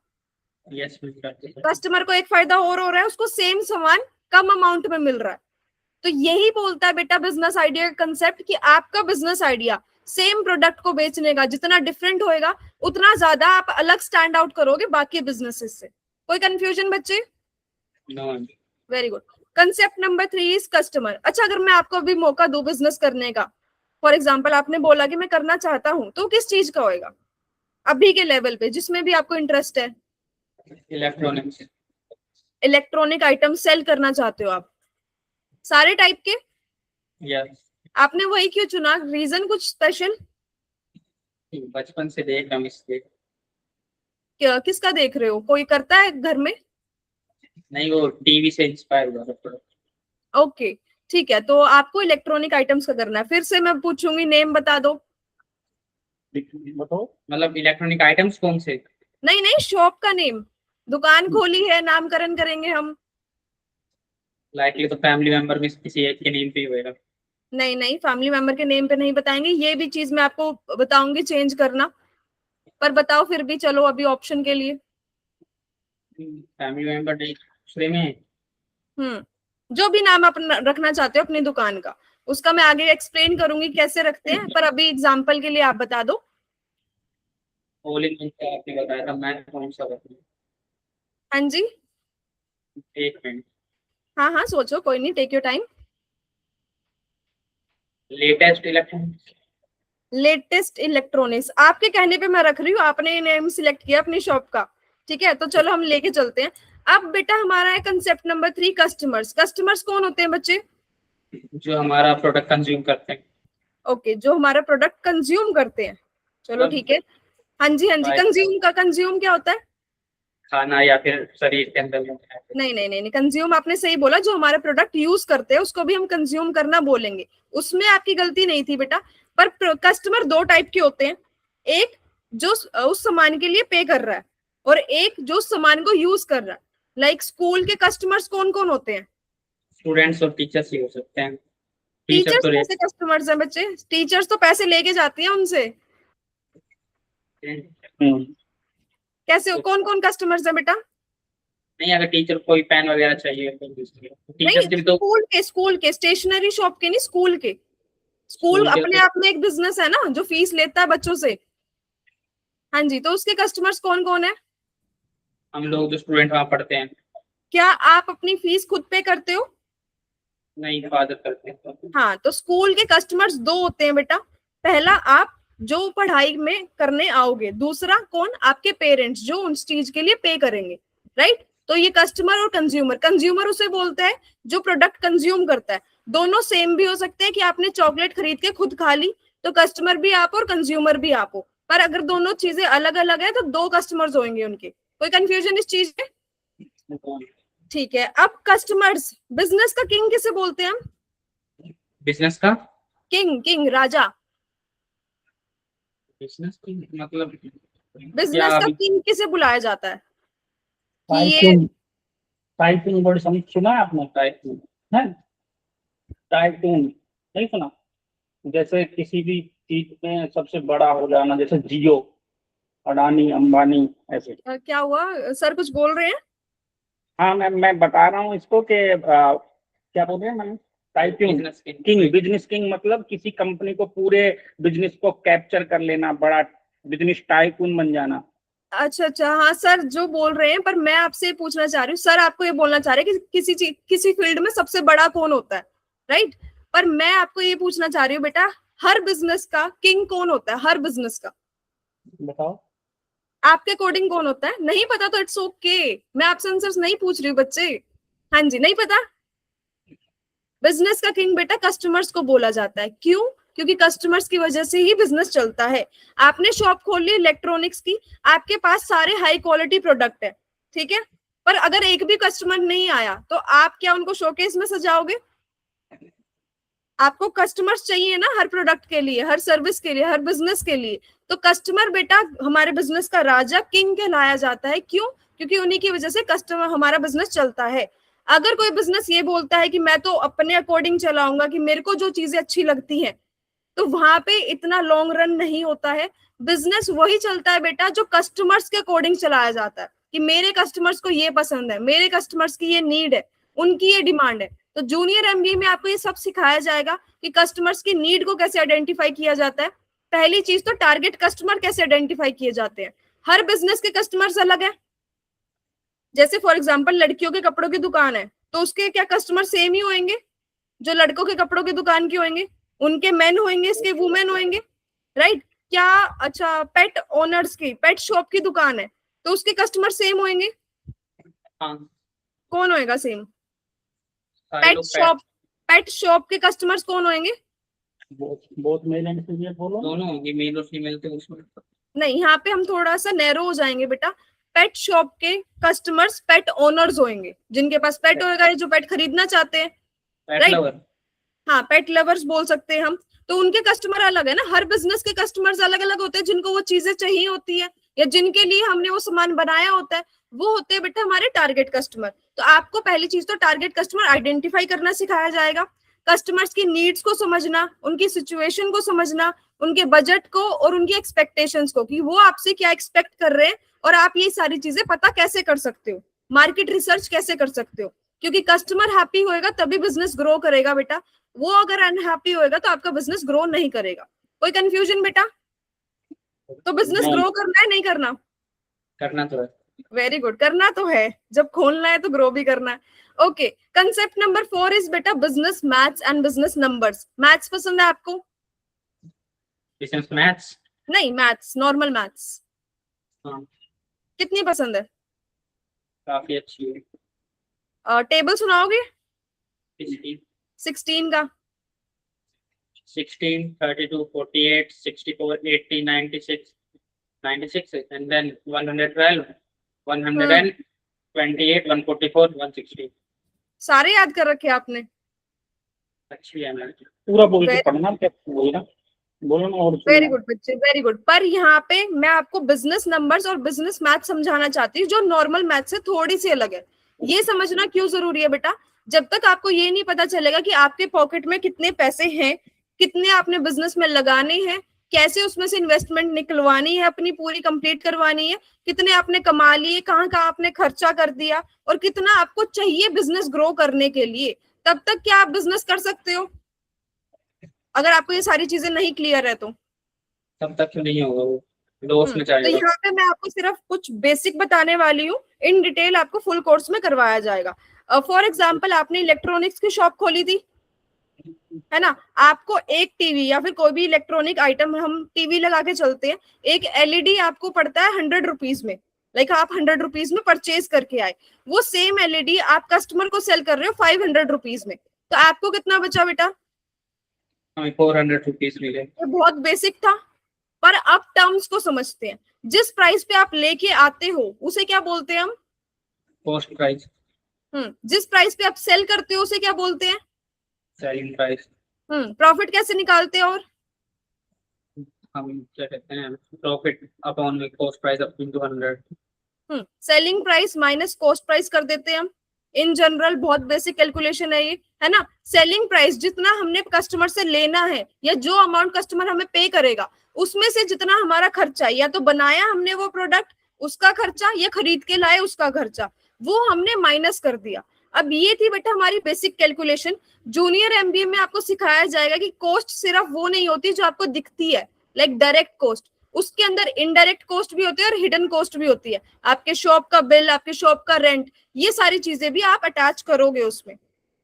यस बिल्कुल। कस्टमर को एक फायदा और हो रहा है, उसको सेम सामान कम अमाउंट में मिल रहा है। तो यही बोलता है बेटा बिजनेस आइडिया का कंसेप्ट, कि आपका बिजनेस आइडिया सेम प्रोडक्ट को बेचने का जितना डिफरेंट होएगा, उतना ज्यादा आप अलग स्टैंड आउट करोगे बाकी बिजनेसेस से। कोई कंफ्यूजन बच्चे? Very good. Concept number 3 is customer. अच्छा, अगर मैं आपको अभी मौका दूं बिजनेस करने का, फॉर एग्जाम्पल आपने बोला कि मैं करना चाहता हूं, तो किस चीज का होएगा अभी के लेवल पे जिसमें भी आपको इंटरेस्ट है? इलेक्ट्रॉनिक्स। इलेक्ट्रॉनिक आइटम सेल करना चाहते हो आप, सारे टाइप के? यस। आपने वही क्यों चुना, रीजन कुछ स्पेशल? बचपन से देख रहा हूँ इसलिए। किसका देख रहे हो, कोई करता है घर में? नहीं, वो टीवी से इंस्पायर हुआ था थोड़ा। ओके, ठीक है, तो आपको इलेक्ट्रॉनिक आइटम्स का करना है। फिर से मैं पूछूंगी, नेम बता दो। बताओ, मतलब इलेक्ट्रॉनिक आइटम्स कौन से? नहीं नहीं, शॉप का नेम, दुकान खोली है, नामकरण करेंगे हम। लाइकली तो फैमिली मेंबर में किसी एक के नेम पे ही होएगा। नहीं नहीं, फैमिली मेंबर के नेम पे नहीं बताएंगे, ये भी चीज मैं आपको बताऊंगी चेंज करना, पर बताओ फिर भी, चलो अभी ऑप्शन के लिए। फैमिली मेंबर नहीं, दूसरे में। जो भी नाम आप रखना चाहते हो अपनी दुकान का, उसका मैं आगे एक्सप्लेन करूंगी कैसे रखते हैं, पर अभी एग्जांपल के लिए आप बता दो। ऑल इन वन का आपने बताया था, मैं कौन सा बताऊं? हाँ जी, एक मिनट। हाँ हाँ सोचो, कोई नहीं, take your time. Latest electronics. Latest electronics, आपके कहने पे मैं रख रही हूँ, आपने नेम सिलेक्ट किया अपनी शॉप का, ठीक है, तो चलो हम लेके चलते हैं। अब बेटा हमारा है कंसेप्ट नंबर 3, कस्टमर्स। कस्टमर्स कौन होते हैं बच्चे? जो हमारा प्रोडक्ट कंज्यूम करते हैं। ओके, जो हमारा प्रोडक्ट कंज्यूम करते हैं, चलो ठीक है। हाँ जी हाँ जी, कंज्यूम का कंज्यूम क्या होता है? खाना या फिर शरीर के अंदर में। नहीं नहीं नहीं, कंज्यूम आपने सही बोला, जो हमारे प्रोडक्ट यूज करते हैं उसको भी हम कंज्यूम करना बोलेंगे, उसमें आपकी गलती नहीं थी बेटा। पर कस्टमर दो टाइप के होते हैं, एक जो उस सामान के लिए पे कर रहा है, और एक जो उस सामान को यूज कर रहा है। लाइक स्कूल के कस्टमर्स कौन कौन होते हैं? स्टूडेंट्स और टीचर्स ही हो सकते हैं। टीचर टीचर्स तो कैसे कस्टमर्स हैं बच्चे? टीचर्स तो पैसे लेके जाती हैं उनसे, कैसे, कौन कौन कस्टमर्स है बेटा? नहीं, अगर टीचर कोई पेन वगैरह चाहिए तो नहीं, टीचर के भी तो। स्कूल के स्टेशनरी शॉप के नहीं, स्कूल के। स्कूल अपने आप में एक बिजनेस है ना, जो फीस लेता है बच्चों से। हाँ जी, तो उसके कस्टमर्स कौन कौन है? हम लोग जो स्टूडेंट वहाँ पढ़ते हैं। क्या आप अपनी फीस खुद पे करते हो? नहीं, फादर करते हैं। हाँ, तो स्कूल के कस्टमर्स दो होते हैं बेटा। पहला, आप जो पढ़ाई में करने आओगे, दूसरा कौन? आपके पेरेंट्स, जो उस चीज के लिए पे करेंगे, राइट। तो ये कस्टमर और कंज्यूमर, कंज्यूमर उसे बोलते हैं जो प्रोडक्ट कंज्यूम करता है। दोनों सेम भी हो सकते हैं, कि आपने चॉकलेट खरीद के खुद खा ली, तो कस्टमर भी आप और कंज्यूमर भी आप हो। पर अगर दोनों चीजें अलग अलग है तो दो कस्टमर्स होंगे उनके। कोई कंफ्यूजन इस चीज में? ठीक है, अब कस्टमर्स, बिजनेस का किंग किसे बोलते हैं हम? बिजनेस का किंग, किंग राजा। बिजनेस मतलब बिजनेस का किंग किसे बुलाया जाता है? कि ये टाइकून। टाइकून वर्ड सुना है आपने? टाइकून है, टाइकून नहीं सुना? जैसे किसी भी चीज में सबसे बड़ा हो जाना, जैसे जियो, अडानी, अंबानी, ऐसे। क्या हुआ सर, कुछ बोल रहे हैं? हाँ, मैं बता रहा हूँ इसको कि क्या बोल रहे हैं मैंने? Tycoon business king. Business king मतलब किसी कंपनी को, पूरे बिजनेस को कैप्चर कर लेना, बड़ा बिजनेस टाइकून बन जाना। अच्छा अच्छा, हाँ सर जो बोल रहे हैं, पर मैं आपसे पूछना चाह रही हूँ, सर आपको ये बोलना चाह रहे हैं कि किसी चीज, किसी फील्ड में सबसे बड़ा कौन होता है, राइट। पर मैं आपको ये पूछना चाह रही हूँ बेटा, हर बिजनेस का किंग कौन होता है? हर बिजनेस का बताओ। आपके अकॉर्डिंग कौन होता है? नहीं पता तो इट्स ओके, मैं आपसे आंसर्स नहीं पूछ रही हूँ बच्चे। हाँ जी, नहीं पता। बिजनेस का किंग बेटा कस्टमर्स को बोला जाता है। क्यों? क्योंकि कस्टमर्स की वजह से ही बिजनेस चलता है। आपने शॉप खोल ली इलेक्ट्रॉनिक्स की, आपके पास सारे हाई क्वालिटी प्रोडक्ट है, ठीक है, पर अगर एक भी कस्टमर नहीं आया तो आप क्या उनको शोकेस में सजाओगे? आपको कस्टमर्स चाहिए ना हर प्रोडक्ट के लिए, हर सर्विस के लिए, हर बिजनेस के लिए। तो कस्टमर बेटा हमारे बिजनेस का राजा, किंग कहलाया जाता है। क्यों? क्योंकि उन्हीं की वजह से कस्टमर हमारा बिजनेस चलता है। अगर कोई बिजनेस ये बोलता है कि मैं तो अपने अकॉर्डिंग चलाऊंगा, कि मेरे को जो चीजें अच्छी लगती हैं, तो वहां पे इतना लॉन्ग रन नहीं होता है। बिजनेस वही चलता है बेटा जो कस्टमर्स के अकॉर्डिंग चलाया जाता है, कि मेरे कस्टमर्स को ये पसंद है, मेरे कस्टमर्स की ये नीड है, उनकी ये डिमांड है। तो जूनियर एमबीए में आपको ये सब सिखाया जाएगा कि कस्टमर्स की नीड को कैसे आइडेंटिफाई किया जाता है। पहली चीज तो टारगेट कस्टमर कैसे आइडेंटिफाई किए जाते हैं। हर बिजनेस के कस्टमर्स अलग है। जैसे फॉर एग्जाम्पल लड़कियों के कपड़ों की दुकान है, तो उसके क्या कस्टमर सेम ही होंगे जो लड़कों के कपड़ों की दुकान के होंगे? उनके मेन होंगे, इसके वुमेन होंगे, राइट? क्या अच्छा पेट ओनर्स की पेट शॉप की दुकान है, तो उसके कस्टमर सेम होंगे? हाँ, कौन होएगा सेम? सारे पेट लोग शॉप, पेट शॉप के कस्टमर्स कौन होंगे? बहुत मेल एंड फीमेल बोलो ना। दोनों होंगे, मेल और फीमेल, तो उसमें नहीं, यहाँ पे हम थोड़ा सा नैरो हो जाएंगे बेटा। पेट शॉप के कस्टमर्स पेट ओनर्स होंगे, जिनके पास पेट होगा, जो पेट खरीदना चाहते हैं, पेट राइट? लवर। हाँ, पेट लवर्स बोल सकते हैं हम। तो उनके कस्टमर अलग है ना, हर बिजनेस के कस्टमर्स अलग अलग होते हैं, जिनको वो चीजें चाहिए होती है या जिनके लिए हमने वो सामान बनाया होता है, वो होते हैं बेटा हमारे टारगेट कस्टमर। तो आपको पहली चीज तो टारगेट कस्टमर आइडेंटिफाई करना सिखाया जाएगा, कस्टमर्स की नीड्स को समझना, उनकी सिचुएशन को समझना, उनके बजट को और उनकी एक्सपेक्टेशंस को, कि वो आपसे क्या एक्सपेक्ट कर रहे हैं, और आप ये सारी चीजें पता कैसे कर सकते हो, मार्केट रिसर्च कैसे कर सकते हो। क्योंकि कस्टमर हैप्पी होएगा तभी बिजनेस ग्रो करेगा बेटा। वो अगर अनहैप्पी होएगा तो आपका बिजनेस ग्रो नहीं करेगा। कोई कंफ्यूजन बेटा? तो बिजनेस नहीं। ग्रो करना है नहीं करना? करना तो है। वेरी गुड, करना तो है, जब खोलना है तो ग्रो भी करना है। ओके, कंसेप्ट नंबर 4 इज बेटा business maths and business numbers. Maths पसंद है आपको? Business maths. नहीं, मैथ्स, नॉर्मल मैथ्स हाँ, कितनी पसंद है? काफी अच्छी है। टेबल सुनाओगे 16, 16 का? 16, 32, 48, 64, 80, 96, 96, and then 112, 128, 144, 160. सारे याद कर रखे आपने? अच्छी है मैम। पूरा बोल के Very- पढ़ना, क्या बोलना, बोलो ना और वेरी सुनना। गुड बच्चे, वेरी गुड। पर यहाँ पे मैं आपको बिजनेस नंबर्स और बिजनेस मैथ समझाना चाहती हूँ, जो नॉर्मल मैथ से थोड़ी सी अलग है। ये समझना क्यों जरूरी है बेटा? जब तक आपको ये नहीं पता चलेगा कि आपके पॉकेट में कितने पैसे हैं, कितने आपने बिजनेस में लगाने हैं, कैसे उसमें से इन्वेस्टमेंट निकलवानी है, अपनी पूरी कंप्लीट करवानी है, कितने आपने कमा लिए, कहाँ कहाँ आपने खर्चा कर दिया, और कितना आपको चाहिए बिजनेस ग्रो करने के लिए, तब तक क्या आप बिजनेस कर सकते हो? अगर आपको ये सारी चीजें नहीं क्लियर है तो तब तक तो नहीं होगा, वो लॉस में तो जाएगा। यहाँ पे मैं आपको सिर्फ कुछ बेसिक बताने वाली हूँ, इन डिटेल आपको फुल कोर्स में करवाया जाएगा। फॉर एग्जाम्पल आपने इलेक्ट्रॉनिक्स की शॉप खोली थी, है ना? आपको एक टीवी या फिर कोई भी इलेक्ट्रॉनिक आइटम, हम टीवी लगा के चलते हैं, एक एलईडी आपको पड़ता है 100 रुपीज में, लाइक आप 100 रुपीज में परचेज करके आए, वो सेम एलईडी आप कस्टमर को सेल कर रहे हो 500 रुपीज में, तो आपको कितना बचा बेटा? हमें 400 रुपीज मिले। ये बहुत बेसिक था, पर अब टर्म्स को समझते हैं। जिस प्राइस पे आप लेके आते हो उसे क्या बोलते हैं हम? Cost price. जिस प्राइस पे आप सेल करते हो उसे क्या बोलते हैं? Selling price. प्रॉफिट कैसे निकालते हैं? और हम क्या कहते हैं, profit upon cost price up to 100। Selling price minus cost price कर देते हैं हम। इन जनरल बहुत बेसिक कैलकुलेशन है ये, है ना? सेलिंग प्राइस जितना हमने कस्टमर से लेना है, या जो अमाउंट कस्टमर हमें पे करेगा, उसमें से जितना हमारा खर्चा, या तो बनाया हमने वो प्रोडक्ट उसका खर्चा, या खरीद के लाए उसका खर्चा, वो हमने माइनस कर दिया। अब ये थी बेटा हमारी बेसिक कैलकुलेशन। जूनियर एमबीए में आपको सिखाया जाएगा कि कॉस्ट सिर्फ वो नहीं होती जो आपको दिखती है, लाइक डायरेक्ट कॉस्ट, उसके अंदर इनडायरेक्ट कॉस्ट भी होती है और हिडन कॉस्ट भी होती है। आपके शॉप का बिल, आपके शॉप का रेंट, ये सारी चीजें भी आप अटैच करोगे उसमें,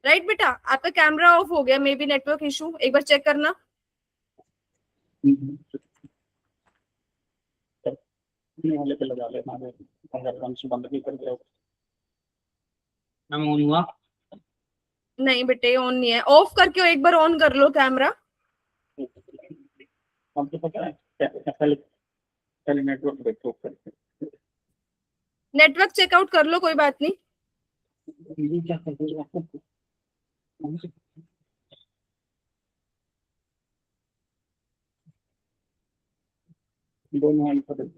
राइट बेटा? आपका कैमरा ऑफ हो गया, मे बी नेटवर्क इशू, एक बार चेक करना। वाले पे लगा लेना, अगर से बंद भी कर दिया। हम ऑन हुआ। नहीं बेटे ऑन नहीं है, ऑफ करके एक बार ऑन कर लो कैमरा। हमको पता है, पहले नेटवर्क देखो, नेटवर्क चेकआउट कर लो, कोई बात नहीं। ये क्या कर रही है आपको? दोनों ऑन कर दो।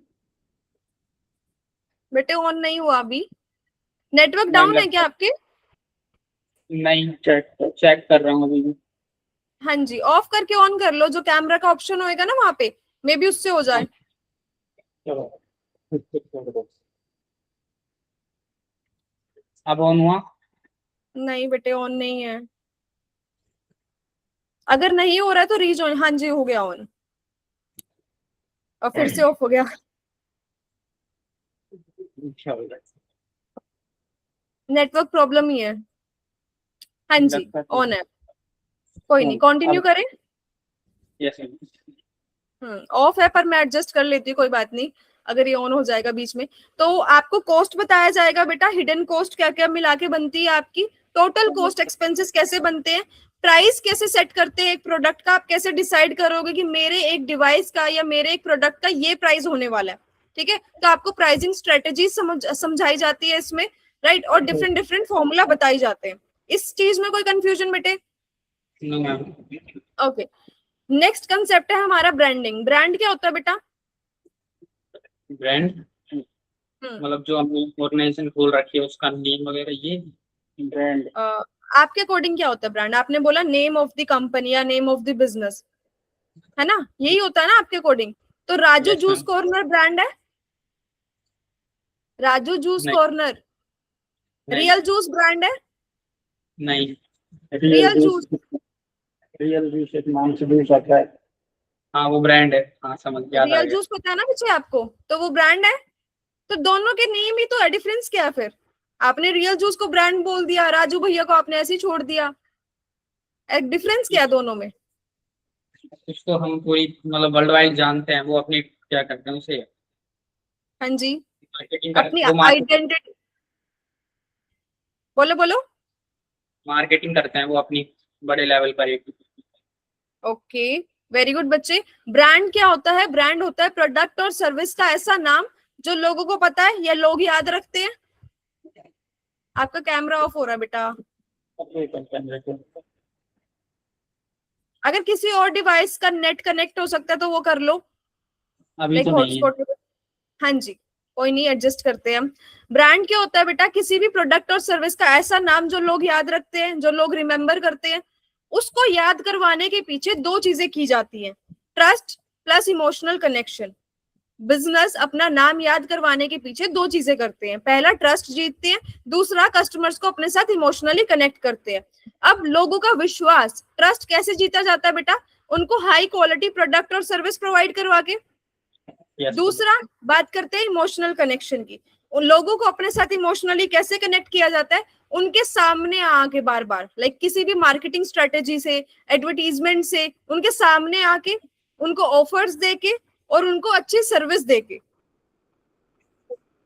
बेटे ऑन नहीं हुआ अभी, नेटवर्क डाउन है क्या आपके? नहीं, चेक चेक कर रहा हूँ अभी भी। हाँ जी, ऑफ करके ऑन कर लो, जो कैमरा का ऑप्शन होएगा ना वहां पे, मे बी उससे हो जाए। चलो कर दो। अब ऑन हुआ? नहीं बेटे ऑन नहीं है, अगर नहीं हो रहा है तो रीजॉइन। हाँ जी हो गया ऑन, और फिर से ऑफ हो गया। अच्छा हो जाए। नेटवर्क प्रॉब्लम ही है। हाँ जी लगता है ऑन है, कोई नहीं, कंटिन्यू अब- करें। यस। ऑफ है पर मैं एडजस्ट कर लेती हूँ, कोई बात नहीं, अगर ये ऑन हो जाएगा बीच में। तो आपको कॉस्ट बताया जाएगा बेटा, हिडन कॉस्ट क्या क्या मिला के बनती है आपकी, टोटल कॉस्ट एक्सपेंसेस कैसे बनते हैं, प्राइस कैसे सेट करते हैं एक प्रोडक्ट का, आप कैसे डिसाइड करोगे कि मेरे एक डिवाइस का या मेरे एक प्रोडक्ट का ये प्राइस होने वाला है, ठीक है। तो आपको प्राइसिंग स्ट्रेटेजी समझाई जाती है इसमें, राइट, और डिफरेंट डिफरेंट फॉर्मूला बताई जाते हैं। इस चीज में कोई कंफ्यूजन बेटे? No ma'am. Okay, next concept है हमारा ब्रांडिंग। ब्रांड क्या होता है बेटा? ब्रांड मतलब जो हमने ऑर्गेनाइजेशन खोल रखी है उसका नेम वगैरह, ये ब्रांड आपके अकॉर्डिंग क्या होता है ब्रांड? आपने बोला नेम ऑफ द कंपनी या नेम ऑफ द बिजनेस, है ना, यही होता है ना आपके अकॉर्डिंग। तो Raju Yes, juice ma'am. Corner brand है? राजू जूस नहीं। कॉर्नर नहीं। रियल जूस ब्रांड है? नहीं। रियल जूस, रियल जूस एक नाम से जूस आता है। हाँ वो ब्रांड है, हाँ समझ याद आ रियल गया। जूस पता है ना पीछे आपको, तो वो ब्रांड है। तो दोनों के नेम ही तो है, डिफरेंस क्या है फिर? आपने रियल जूस को ब्रांड बोल दिया, राजू भैया को आपने ऐसे ही छोड़ दिया, एक डिफरेंस क्या है दोनों में? उसको हम पूरी मतलब वर्ल्ड वाइड जानते हैं, वो अपनी क्या करते हैं उसे हाँ जी, मार्केटिंग अपनी वो आइडेंटिटी, बोलो बोलो। मार्केटिंग करते हैं वो अपनी बड़े लेवल पर एक। ओके, वेरी गुड बच्चे। ब्रांड क्या होता है? ब्रांड होता है प्रोडक्ट और सर्विस का ऐसा नाम जो लोगों को पता है या लोग याद रखते हैं। आपका कैमरा ऑफ हो रहा है बेटा, अगर किसी और डिवाइस का नेट कनेक्ट हो सकता है तो वो कर लो, अभी लाइक तो नहीं है। हॉटस्पॉट। हाँ जी, कोई नहीं, एडजस्ट करते हैं हम। ब्रांड क्या होता है बेटा? किसी भी प्रोडक्ट और सर्विस का ऐसा नाम जो लोग याद रखते हैं, जो लोग रिमेम्बर करते हैं। उसको याद करवाने के पीछे दो चीजें की जाती हैं, trust plus emotional connection. Business अपना नाम याद करवाने के पीछे दो चीजें करते हैं, पहला ट्रस्ट जीतते हैं, दूसरा कस्टमर्स को अपने साथ इमोशनली कनेक्ट करते हैं। अब लोगों का विश्वास, ट्रस्ट कैसे जीता जाता है बेटा? उनको हाई क्वालिटी प्रोडक्ट और सर्विस प्रोवाइड करवा के। Yes, दूसरा बात करते हैं इमोशनल कनेक्शन की, उन लोगों को अपने साथ इमोशनली कैसे कनेक्ट किया जाता है? उनके सामने आके बार बार, लाइक किसी भी मार्केटिंग स्ट्रेटेजी से, एडवर्टीजमेंट से, उनके सामने आके उनको ऑफर्स देके और उनको अच्छी सर्विस देके।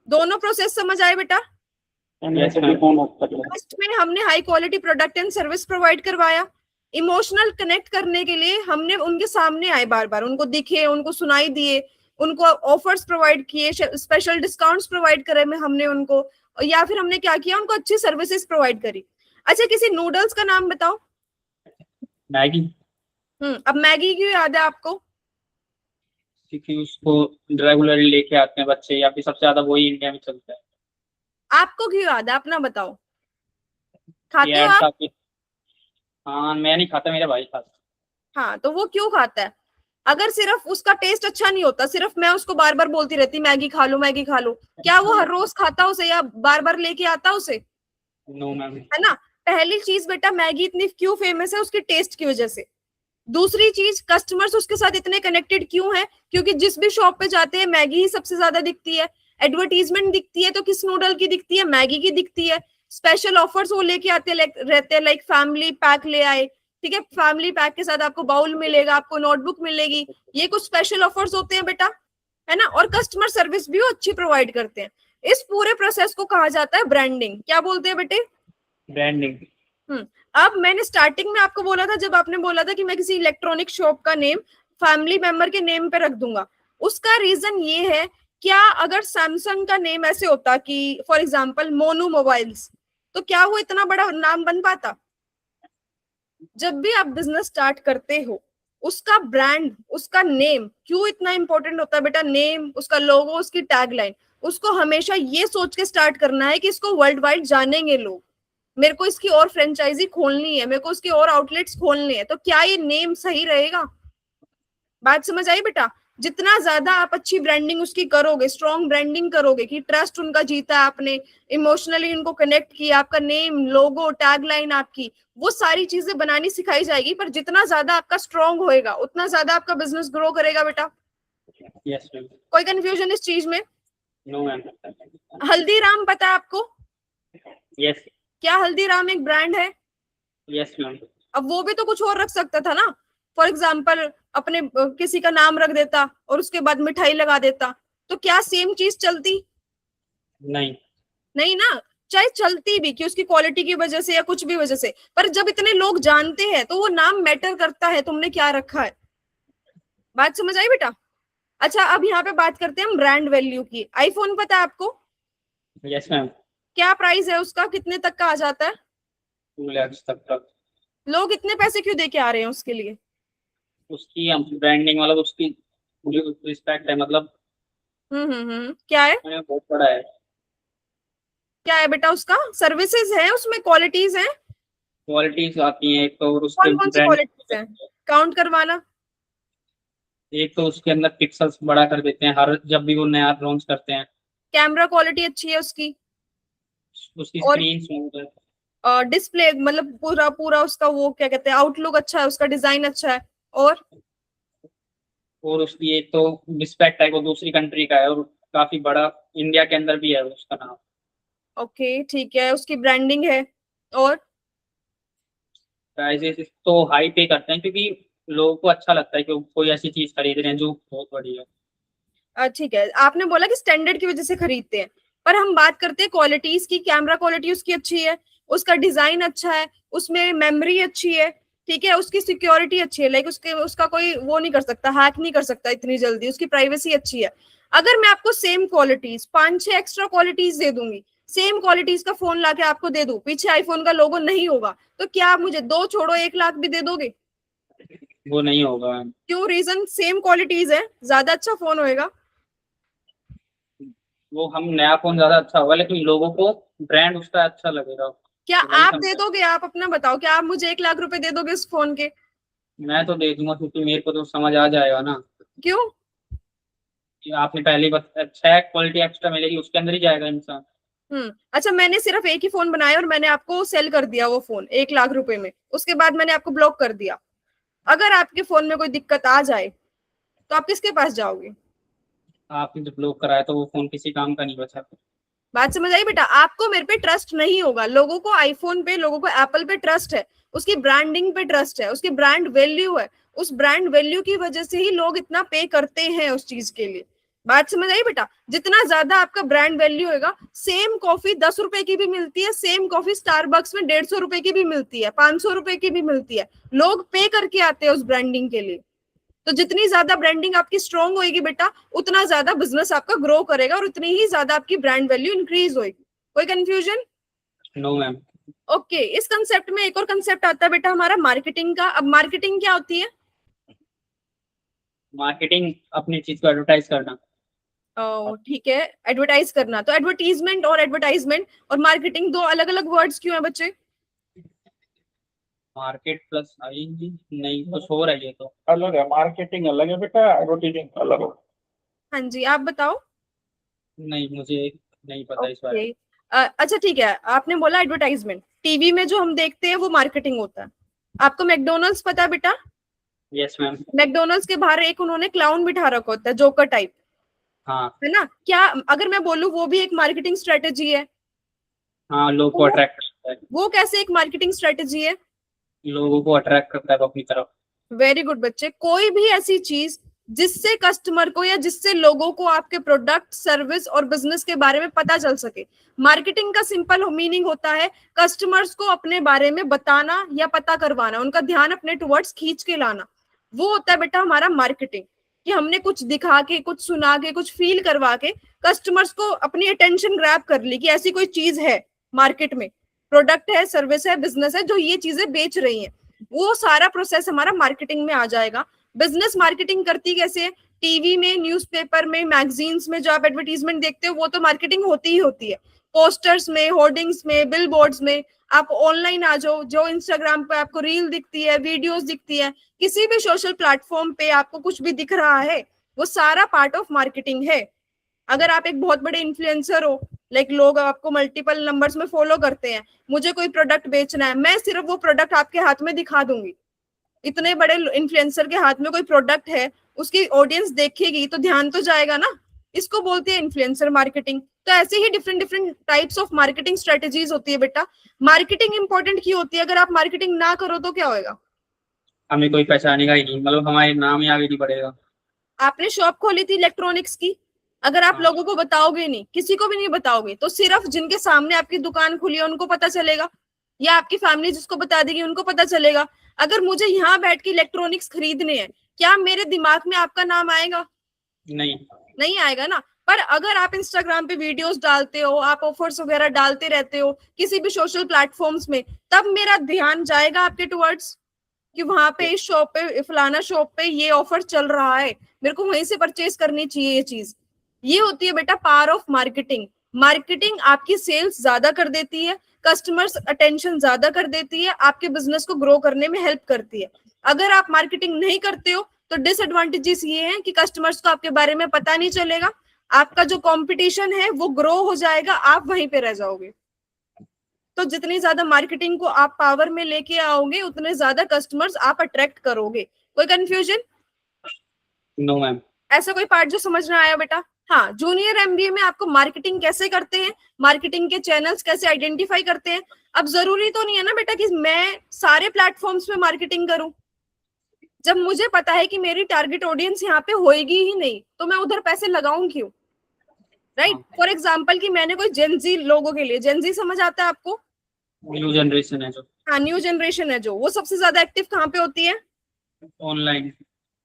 दोनों प्रोसेस समझ आए बेटा? फर्स्ट में हमने high quality product and service provide करवाया, इमोशनल कनेक्ट करने के लिए हमने उनके सामने आए बार बार, उनको दिखे, उनको सुनाई दिए, उनको ऑफर्स प्रोवाइड किए, स्पेशल डिस्काउंट्स प्रोवाइड करे में हमने उनको, या फिर हमने क्या किया, उनको अच्छी सर्विसेज प्रोवाइड करी। अच्छा, किसी नूडल्स का नाम बताओ। मैगी। अब मैगी क्यों याद है आपको? क्योंकि उसको रेगुलरली लेके आते हैं बच्चे, या फिर सबसे ज्यादा वही इंडिया में चलता है। आपको क्यों याद है, अपना बताओ, खाते हो ये आप? काफी। हाँ मैं नहीं खाता, मेरा भाई खाता। हाँ, तो वो क्यों खाता है? अगर सिर्फ उसका टेस्ट अच्छा नहीं होता, सिर्फ मैं उसको बार बार बोलती रहती मैगी खा लो मैगी खा लो, क्या वो हर रोज खाता उसे या बार बार लेके आता उसे? No ma'am. है ना। पहली चीज बेटा, मैगी इतनी क्यों फेमस है? उसके टेस्ट की वजह से। दूसरी चीज, कस्टमर्स उसके साथ इतने कनेक्टेड क्यों है? क्योंकि जिस भी शॉप पे जाते हैं मैगी ही सबसे ज्यादा दिखती है, एडवर्टीजमेंट दिखती है तो किस नूडल की दिखती है? मैगी की दिखती है। स्पेशल ऑफर्स वो लेके आते रहते हैं, लाइक फैमिली पैक ले आए, ठीक है, फैमिली पैक के साथ आपको बाउल मिलेगा, आपको नोटबुक मिलेगी, ये कुछ स्पेशल ऑफर्स होते हैं बेटा, है ना। और कस्टमर सर्विस भी वो अच्छी प्रोवाइड करते हैं। इस पूरे प्रोसेस को कहा जाता है ब्रांडिंग। क्या बोलते हैं बेटे? ब्रांडिंग। अब मैंने स्टार्टिंग में आपको बोला था, जब आपने बोला था कि मैं किसी इलेक्ट्रॉनिक शॉप का नेम फैमिली मेंबर के नेम पे रख दूंगा, उसका रीजन ये है, क्या अगर सैमसंग का नेम ऐसे होता कि फॉर एग्जांपल मोनू मोबाइल्स, तो क्या वो इतना बड़ा नाम बन पाता? जब भी आप बिजनेस स्टार्ट करते हो, उसका ब्रांड, उसका नेम क्यों इतना इंपॉर्टेंट होता है बेटा? नेम, उसका लोगो, उसकी टैगलाइन, उसको हमेशा ये सोच के स्टार्ट करना है कि इसको वर्ल्ड वाइड जानेंगे लोग, मेरे को इसकी और फ्रेंचाइजी खोलनी है, मेरे को उसके और आउटलेट्स खोलने हैं, तो क्या ये नेम सही रहेगा? बात समझ आई बेटा? जितना ज्यादा आप अच्छी ब्रांडिंग उसकी करोगे, स्ट्रॉन्ग ब्रांडिंग करोगे कि ट्रस्ट उनका जीता, आपने इमोशनली उनको कनेक्ट किया, आपका नेम, लोगो, टैगलाइन आपकी, वो सारी चीजें बनानी सिखाई जाएगी। पर जितना ज्यादा आपका स्ट्रॉन्ग होएगा उतना ज्यादा आपका बिजनेस ग्रो करेगा बेटा। Yes ma'am. कोई कंफ्यूजन इस चीज में? No ma'am. हल्दीराम पता है आपको? यस। क्या हल्दीराम एक ब्रांड है? Yes ma'am. अब वो भी तो कुछ और रख सकता था ना। फॉर एग्जाम्पल अपने किसी का नाम रख देता और उसके बाद मिठाई लगा देता, तो क्या सेम चीज चलती? नहीं। नहीं ना। चाहे चलती भी कि उसकी क्वालिटी की वजह से या कुछ भी वजह से, पर जब इतने लोग जानते हैं तो वो नाम मैटर करता है, तुमने क्या रखा है। बात समझ आई बेटा? अच्छा, अब यहाँ पे बात करते हैं हम ब्रांड वैल्यू की। आईफोन पता है आपको? Yes ma'am. क्या प्राइस है उसका, कितने तक का आ जाता है? 2 लाख तक। लोग इतने पैसे क्यों दे के आ रहे हैं उसके लिए? उसकी ब्रांडिंग मतलब उसकी जो रिस्पेक्ट है, मतलब क्या है? बहुत बड़ा है। क्या है बेटा उसका? सर्विसेज है उसमें, क्वालिटीज हैं? क्वालिटीज आती हैं एक तो, और उसके कौन कौन सी ब्रांड, क्वालिटीज हैं? काउंट करवाना। एक तो उसके अंदर पिक्सल्स बड़ा कर देते हैं हर जब भी वो नया लॉन्च करते हैं। कैमरा क्वालिटी अच्छी है उसकी। उसकी और स्क्रीन स्मूथ है। डिस्प्ले मतलब पूरा पूरा उसका वो क्या कहते हैं, आउटलुक अच्छा है उसका, डिजाइन अच्छा है। और उसकी एक तो रिस्पेक्ट है, वो दूसरी कंट्री का है और काफी बड़ा इंडिया के अंदर भी है उसका नाम। ओके ठीक है, उसकी ब्रांडिंग है। और प्राइजेस तो हाई पे करते हैं क्योंकि लोगों को अच्छा लगता है कि कोई ऐसी चीज खरीद रहे हैं जो बहुत बड़ी है। ठीक है, आपने बोला कि स्टैंडर्ड की वजह से खरीदते हैं, पर हम बात करते हैं क्वालिटीज की। कैमरा क्वालिटी उसकी अच्छी है, उसका डिजाइन अच्छा है, उसमें मेमोरी अच्छी है, ठीक है, उसकी सिक्योरिटी अच्छी है, लाइक उसका कोई वो नहीं कर सकता, हैक नहीं कर सकता इतनी जल्दी, उसकी प्राइवेसी अच्छी है। अगर मैं आपको सेम क्वालिटीज 5-6 एक्स्ट्रा क्वालिटीज दे दूंगी, सेम क्वालिटीज का फोन लाके आपको दे दूं, पीछे आईफोन का लोगो नहीं होगा, तो क्या आप मुझे 2 छोड़ो 1 लाख भी दे दोगे? वो नहीं होगा मैम। क्यों? रीजन सेम क्वालिटीज है, ज्यादा अच्छा फोन होएगा। वो हम नया फोन ज्यादा अच्छा होगा लेकिन लोगों को ब्रांड उसका अच्छा लगेगा। क्या तो वही आप दे समझा। दोगे? आप अपना बताओ, क्या आप मुझे 1 लाख रुपए दे दोगे इस फोन के? मैं तो दे दूंगा क्योंकि मेरे को तो समझ आ जाएगा ना क्यों? कि आपने पहले ही अच्छा क्वालिटी एक्स्ट्रा मिलेगी, उसके अंदर ही जाएगा इंसान। अच्छा, मैंने सिर्फ एक ही फोन बनाया और मैंने आपको सेल कर दिया वो फोन 1 लाख रुपए में, उसके बाद मैंने आपको ब्लॉक कर दिया। अगर आपके फोन में कोई दिक्कत आ जाए तो आप किसके पास जाओगे? आपने जब ब्लॉक कराया तो वो फोन किसी काम का नहीं बचा। बात समझ आई बेटा? आपको मेरे पे ट्रस्ट नहीं होगा, लोगों को आईफोन पे, लोगों को एप्पल पे ट्रस्ट है, उसकी ब्रांडिंग पे ट्रस्ट है, उसकी ब्रांड वैल्यू है, उस ब्रांड वैल्यू की वजह से ही लोग इतना पे करते हैं उस चीज के लिए। बात समझ आई बेटा? जितना ज्यादा आपका ब्रांड वैल्यू होगा, सेम कॉफी 10 रुपए की भी मिलती है, सेम कॉफी स्टारबक्स में 150 रुपए की भी मिलती है, 500 रुपए की भी मिलती है, लोग पे करके आते हैं उस ब्रांडिंग के लिए। तो जितनी ज्यादा ब्रांडिंग आपकी स्ट्रॉन्ग होगी बेटा, उतना ज्यादा बिजनेस आपका ग्रो करेगा और उतनी ही ज्यादा आपकी ब्रांड वैल्यू इंक्रीज होगी। कोई कंफ्यूजन? No ma'am. ओके, इस कंसेप्ट में एक और कंसेप्ट आता है बेटा हमारा मार्केटिंग का। अब मार्केटिंग क्या होती है? मार्केटिंग अपनी चीज को एडवर्टाइज करना। ठीक है, एडवर्टाइज करना। तो एडवर्टीजमेंट और एडवर्टाइजमेंट और मार्केटिंग 2 अलग अलग वर्ड्स क्यों है बच्चे? मार्केट प्लस आईएनजी नहीं, कुछ हो रहा है ये तो। अलग है, मार्केटिंग अलग है बेटा, एडवर्टाइजिंग अलग है। हाँ जी, आप बताओ। नहीं, मुझे नहीं पता इस बारे में। अच्छा ठीक है, आपने बोला एडवर्टाइजमेंट, टीवी में जो हम देखते हैं वो मार्केटिंग होता है। आपको मैकडोनल्ड्स पता है बेटा? Yes ma'am. मैकडोनल्ड्स के बाहर एक उन्होंने क्लाउन बिठा रखा होता है, जोकर टाइप, हाँ। है ना? क्या अगर मैं बोलूं वो भी एक मार्केटिंग स्ट्रेटेजी है? हाँ, लोगों को अट्रैक्ट करता है। वो कैसे एक मार्केटिंग स्ट्रेटेजी है? लोगों को अट्रैक्ट करता है अपनी तरफ। वेरी गुड बच्चे। कोई भी ऐसी चीज जिससे कस्टमर को या जिससे लोगों को आपके प्रोडक्ट, सर्विस और बिजनेस के बारे में पता चल सके। मार्केटिंग का सिंपल मीनिंग होता है कस्टमर्स को अपने बारे में बताना या पता करवाना, उनका ध्यान अपने टुवर्ड्स खींच के लाना। वो होता है बेटा हमारा मार्केटिंग, कि हमने कुछ दिखा के, कुछ सुना के, कुछ फील करवा के कस्टमर्स को अपनी अटेंशन ग्रैब कर ली कि ऐसी कोई चीज है मार्केट में, प्रोडक्ट है, सर्विस है, बिजनेस है जो ये चीजें बेच रही हैं। वो सारा प्रोसेस हमारा मार्केटिंग में आ जाएगा। बिजनेस मार्केटिंग करती कैसे है? टीवी में, न्यूज़पेपर में, मैगजीन्स में जो आप एडवर्टीजमेंट देखते हो वो तो मार्केटिंग होती ही होती है। पोस्टर्स में, होर्डिंग्स में, बिल बोर्ड्स में। आप ऑनलाइन आ जाओ, जो इंस्टाग्राम पे आपको रील दिखती है, वीडियोस दिखती है, किसी भी सोशल प्लेटफॉर्म पे आपको कुछ भी दिख रहा है, वो सारा पार्ट ऑफ मार्केटिंग है। अगर आप एक बहुत बड़े इन्फ्लुएंसर हो, लाइक लोग आपको मल्टीपल नंबर्स में फॉलो करते हैं, मुझे कोई प्रोडक्ट बेचना है, मैं सिर्फ वो प्रोडक्ट आपके हाथ में दिखा दूंगी। इतने बड़े इन्फ्लुएंसर के हाथ में कोई प्रोडक्ट है, उसकी ऑडियंस देखेगी तो ध्यान तो जाएगा ना। इसको बोलते हैं इन्फ्लुएंसर मार्केटिंग। तो ऐसे ही different different types of marketing strategies होती है बेटा। मार्केटिंग इंपॉर्टेंट क्यों होती है? अगर आप मार्केटिंग ना करो तो क्या होएगा? हमें कोई पहचानेगा ही नहीं, मतलब हमारे नाम ही आगे नहीं बढ़ेगा। आपने शॉप खोली थी इलेक्ट्रॉनिक्स की, अगर आप हाँ। लोगों को बताओगे नहीं, किसी को भी नहीं बताओगे, तो सिर्फ जिनके सामने आपकी दुकान खुली है उनको पता चलेगा, या आपकी फैमिली जिसको बता देगी उनको पता चलेगा। अगर मुझे यहाँ बैठ के इलेक्ट्रॉनिक्स खरीदने हैं, क्या मेरे दिमाग में आपका नाम आएगा? नहीं आएगा ना। पर अगर आप इंस्टाग्राम पे वीडियोस डालते हो, आप ऑफर्स वगैरह डालते रहते हो किसी भी सोशल प्लेटफॉर्म्स में, तब मेरा ध्यान जाएगा आपके टुवर्ड्स कि वहां पे इस शॉप पे, फलाना शॉप पे ये ऑफर चल रहा है, मेरे को वहीं से परचेज करनी चाहिए ये चीज। ये होती है बेटा पावर ऑफ मार्केटिंग। मार्केटिंग आपकी सेल्स ज्यादा कर देती है, कस्टमर्स अटेंशन ज्यादा कर देती है, आपके बिजनेस को ग्रो करने में हेल्प करती है। अगर आप मार्केटिंग नहीं करते हो तो डिसएडवांटेजेस ये हैं कि कस्टमर्स को आपके बारे में पता नहीं चलेगा, आपका जो कंपटीशन है वो ग्रो हो जाएगा, आप वहीं पे रह जाओगे। तो जितनी ज्यादा मार्केटिंग को आप पावर में लेके आओगे, उतने ज्यादा कस्टमर्स आप अट्रैक्ट करोगे। कोई कंफ्यूजन? No ma'am. ऐसा कोई पार्ट जो समझ में आया बेटा? हाँ, जूनियर एमबीए में आपको मार्केटिंग कैसे करते हैं, मार्केटिंग के चैनल्स कैसे आइडेंटिफाई करते हैं। अब जरूरी तो नहीं है ना बेटा कि मैं सारे प्लेटफॉर्म्स पे मार्केटिंग करूं। जब मुझे पता है कि मेरी टारगेट ऑडियंस यहाँ पे होएगी ही नहीं, तो मैं उधर पैसे लगाऊं क्यों? राइट। फॉर एग्जाम्पल कि मैंने कोई जेनजी लोगों के लिए, जेनजी समझ आता है आपको? न्यू जनरेशन है जो। हाँ, न्यू जनरेशन है जो, वो सबसे ज्यादा एक्टिव कहाँ पे होती है? ऑनलाइन।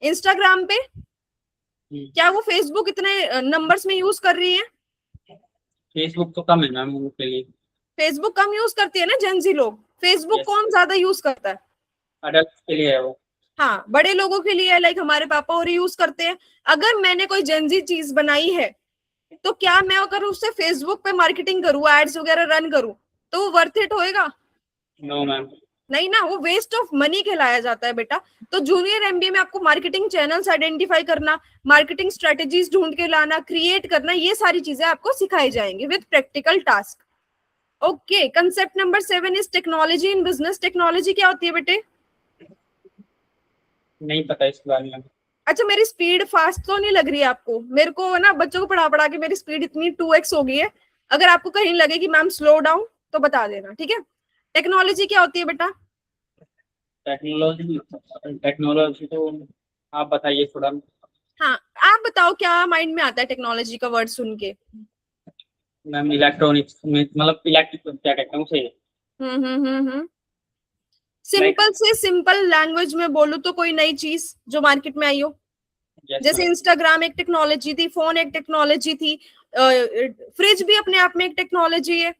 इंस्टाग्राम पे। क्या वो फेसबुक इतने नंबर्स में यूज कर रही है? फेसबुक तो कम है मैम उनके लिए। फेसबुक कम यूज करती है ना जेनजी लोग। Facebook Yes. कौन ज्यादा यूज करता है? अडल्ट के लिए है वो। हाँ, बड़े लोगों के लिए, लाइक हमारे पापा और यूज करते हैं। अगर मैंने कोई जेनजी चीज बनाई है, तो क्या मैं अगर उससे फेसबुक पे मार्केटिंग करूँ, एड्स वगैरह रन करूँ, तो वो वर्थ इट होएगा? No ma'am. नहीं ना, वो वेस्ट ऑफ मनी कहलाया जाता है बेटा। तो जूनियर एमबीए में आपको मार्केटिंग चैनल्स आइडेंटिफाई करना, मार्केटिंग स्ट्रेटेजीज ढूंढ के लाना, क्रिएट करना, ये सारी चीजें आपको सिखाई जाएंगी with practical task. Okay, concept number 7 is technology in business. Technology क्या होती है बेटे? नहीं पता इसके बारे में। अच्छा, मेरी स्पीड फास्ट तो नहीं लग रही है आपको? मेरे को ना बच्चों को पढ़ा पढ़ा के मेरी स्पीड इतनी 2x हो गई है। अगर आपको कहीं लगे कि मैम स्लो डाउन तो बता देना, ठीक है। टेक्नोलॉजी क्या होती है बेटा? टेक्नोलॉजी तो आप बताइए थोड़ा। हाँ, आप बताओ क्या माइंड में आता है टेक्नोलॉजी का वर्ड सुन के? मैम इलेक्ट्रॉनिक्स में, मतलब इलेक्ट्रिक क्या कहते हैं उसे। सिंपल से सिंपल लैंग्वेज में बोलूं तो कोई नई चीज जो मार्केट में आई हो। Yes, जैसे ma'am. इंस्टाग्राम एक टेक्नोलॉजी थी, फोन एक टेक्नोलॉजी थी, फ्रिज भी अपने आप में एक टेक्नोलॉजी है,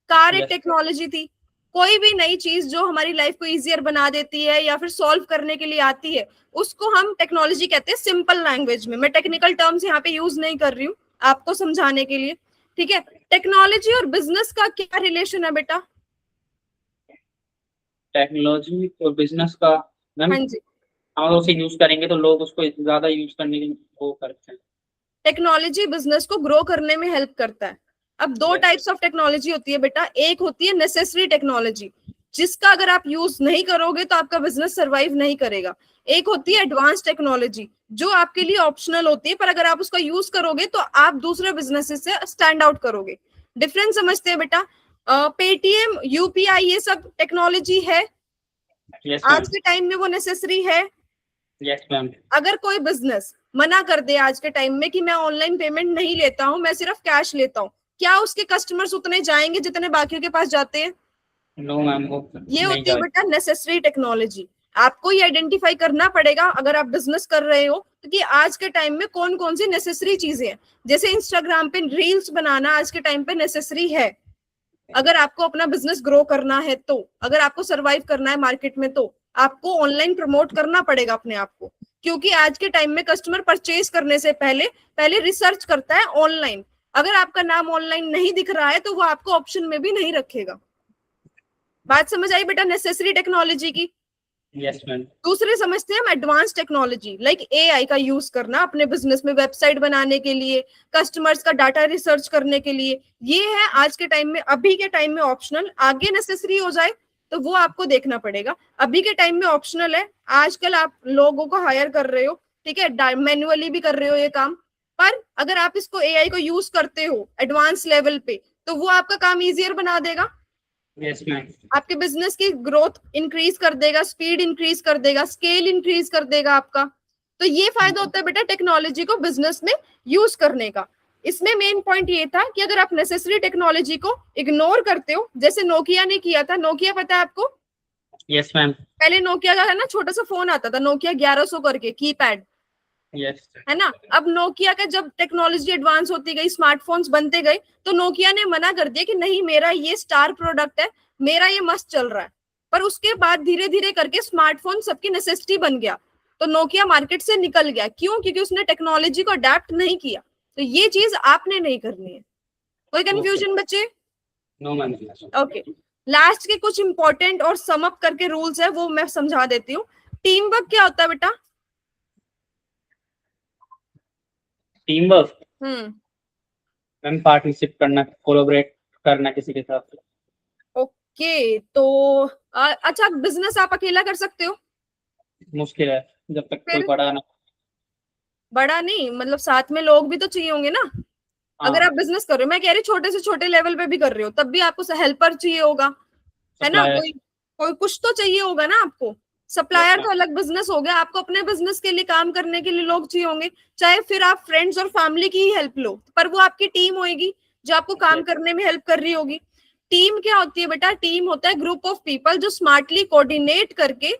कार एक Yes. टेक्नोलॉजी थी। कोई भी नई चीज जो हमारी लाइफ को इजियर बना देती है या फिर सॉल्व करने के लिए आती है, उसको हम टेक्नोलॉजी कहते हैं सिंपल लैंग्वेज में। मैं टेक्निकल टर्म्स यहाँ पे यूज नहीं कर रही हूँ आपको समझाने के लिए, ठीक है। टेक्नोलॉजी और बिजनेस का क्या रिलेशन है बेटा? टेक्नोलॉजी और बिजनेस का मैम, हाँ जी, हम उसे यूज करेंगे तो लोग उसको ज्यादा यूज करने की वो करते हैं। टेक्नोलॉजी बिजनेस को ग्रो करने में हेल्प करता है। अब दो Yes. टाइप्स ऑफ टेक्नोलॉजी होती है बेटा। एक होती है नेसेसरी टेक्नोलॉजी, जिसका अगर आप यूज नहीं करोगे तो आपका बिजनेस सरवाइव नहीं करेगा। एक होती है एडवांस टेक्नोलॉजी, जो आपके लिए ऑप्शनल होती है, पर अगर आप उसका यूज करोगे तो आप दूसरे बिजनेसेस से स्टैंड आउट करोगे। डिफरेंस समझते हैं बेटा? पेटीएम, यूपीआई, ये सब टेक्नोलॉजी है। Yes, आज मैम। के टाइम में वो नेसेसरी है। Yes, ma'am. अगर कोई बिजनेस मना कर दे आज के टाइम में कि मैं ऑनलाइन पेमेंट नहीं लेता हूं, मैं सिर्फ कैश लेता हूं, क्या उसके कस्टमर्स उतने जाएंगे जितने बाकियों के पास जाते हैं? नो मैम, वो ये होती है बेटा नेसेसरी टेक्नोलॉजी। आपको ये आइडेंटिफाई करना पड़ेगा अगर आप बिजनेस कर रहे हो, क्योंकि आज के टाइम में कौन कौन सी नेसेसरी चीजें हैं। जैसे इंस्टाग्राम पे रील्स बनाना आज के टाइम पे नेसेसरी है, अगर आपको अपना बिजनेस ग्रो करना है तो, अगर आपको सरवाइव करना है मार्केट में तो। आपको ऑनलाइन प्रमोट करना पड़ेगा अपने आप को, क्योंकि आज के टाइम में कस्टमर परचेज करने से पहले रिसर्च करता है ऑनलाइन। अगर आपका नाम ऑनलाइन नहीं दिख रहा है तो वो आपको ऑप्शन में भी नहीं रखेगा। बात समझ आई बेटा नेसेसरी टेक्नोलॉजी की? Yes ma'am. दूसरे समझते हैं हम एडवांस टेक्नोलॉजी, लाइक एआई का यूज करना अपने बिजनेस में, वेबसाइट बनाने के लिए, कस्टमर्स का डाटा रिसर्च करने के लिए। ये है आज के टाइम में, अभी के टाइम में ऑप्शनल, आगे नेसेसरी हो जाए तो वो आपको देखना पड़ेगा। अभी के टाइम में ऑप्शनल है। आजकल आप लोगों को हायर कर रहे हो, ठीक है, मैन्युअली भी कर रहे हो ये काम, पर अगर आप इसको एआई को यूज करते हो एडवांस लेवल पे तो वो आपका काम इजियर बना देगा, यस मैम। आपके बिजनेस की ग्रोथ इंक्रीज कर देगा, स्पीड इंक्रीज कर देगा, स्केल इंक्रीज कर देगा आपका। तो ये फायदा होता है बेटा टेक्नोलॉजी को बिजनेस में यूज करने का। इसमें मेन पॉइंट ये था कि अगर आप नेसेसरी टेक्नोलॉजी को इग्नोर करते हो, जैसे नोकिया ने किया था। नोकिया पता है आपको? Yes ma'am. पहले नोकिया का है ना छोटा सा फोन आता था, नोकिया 1100 करके कीपैड, यस। है ना। अब नोकिया का जब टेक्नोलॉजी एडवांस होती गई, स्मार्टफोन्स बनते गए, तो नोकिया ने मना कर दिया कि नहीं मेरा ये स्टार प्रोडक्ट है, मेरा ये मस्त चल रहा है। पर उसके बाद धीरे धीरे करके स्मार्टफोन सबकी नेसेसिटी बन गया, तो नोकिया मार्केट से निकल गया। क्यों? क्योंकि उसने टेक्नोलॉजी को अडेप्ट नहीं किया। तो ये चीज आपने नहीं करनी है। कोई कंफ्यूजन बच्चे? No ma'am. ओके, लास्ट के कुछ इंपॉर्टेंट और सम अप करके रूल्स है वो मैं समझा देती हूँ। टीम वर्क क्या होता है बेटा? टीम वर्क मैम पार्टनरशिप करना, कोलैबोरेट करना किसी के साथ। ओके, तो अच्छा बिजनेस आप अकेला कर सकते हो? मुश्किल है जब तक कोई फिर? बड़ा ना। बड़ा नहीं मतलब साथ में लोग भी तो चाहिए होंगे ना। अगर आप बिजनेस कर रहे हो, मैं कह रही छोटे से छोटे लेवल पे भी कर रहे हो, तब भी आपको हेल्पर चाहिए होगा, है ना। कोई कोई कुछ तो चाहिए होगा ना आपको। सप्लायर तो अलग बिजनेस हो गया, आपको अपने बिजनेस के लिए काम करने के लिए लोग चाहिए होंगे। चाहे फिर आप फ्रेंड्स और फैमिली की ही हेल्प लो, पर वो आपकी टीम होगी जो आपको काम करने में हेल्प कर रही होगी। टीम क्या होती है बेटा? टीम होता है ग्रुप ऑफ पीपल जो स्मार्टली कोऑर्डिनेट करके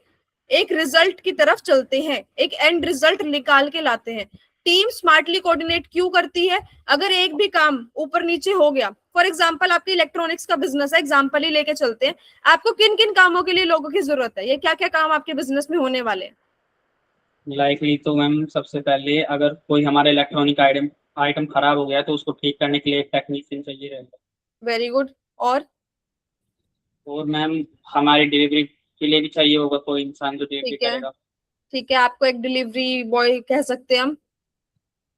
एक रिजल्ट की तरफ चलते हैं, एक एंड रिजल्ट निकाल के लाते हैं। टीम स्मार्टली कोऑर्डिनेट क्यों करती है? अगर एक भी काम ऊपर नीचे हो गया, फॉर एग्जांपल आपकी इलेक्ट्रॉनिक्स का बिजनेस है, एग्जांपल ही लेके चलते हैं, आपको किन किन कामों के लिए लोगों की जरूरत है? ये क्या क्या काम आपके बिजनेस में होने वाले हैं? लाइकली तो मैम सबसे पहले अगर कोई हमारा इलेक्ट्रॉनिक आइटम खराब हो गया तो उसको ठीक करने के लिए एक टेक्नीशियन चाहिए रहेगा। Very good. और मैम हमारी डिलीवरी के लिए भी चाहिए होगा कोई इंसान जो डिलीवरी ठीक है, करेगा। ठीक है, आपको एक डिलीवरी बॉय कह सकते हैं हम।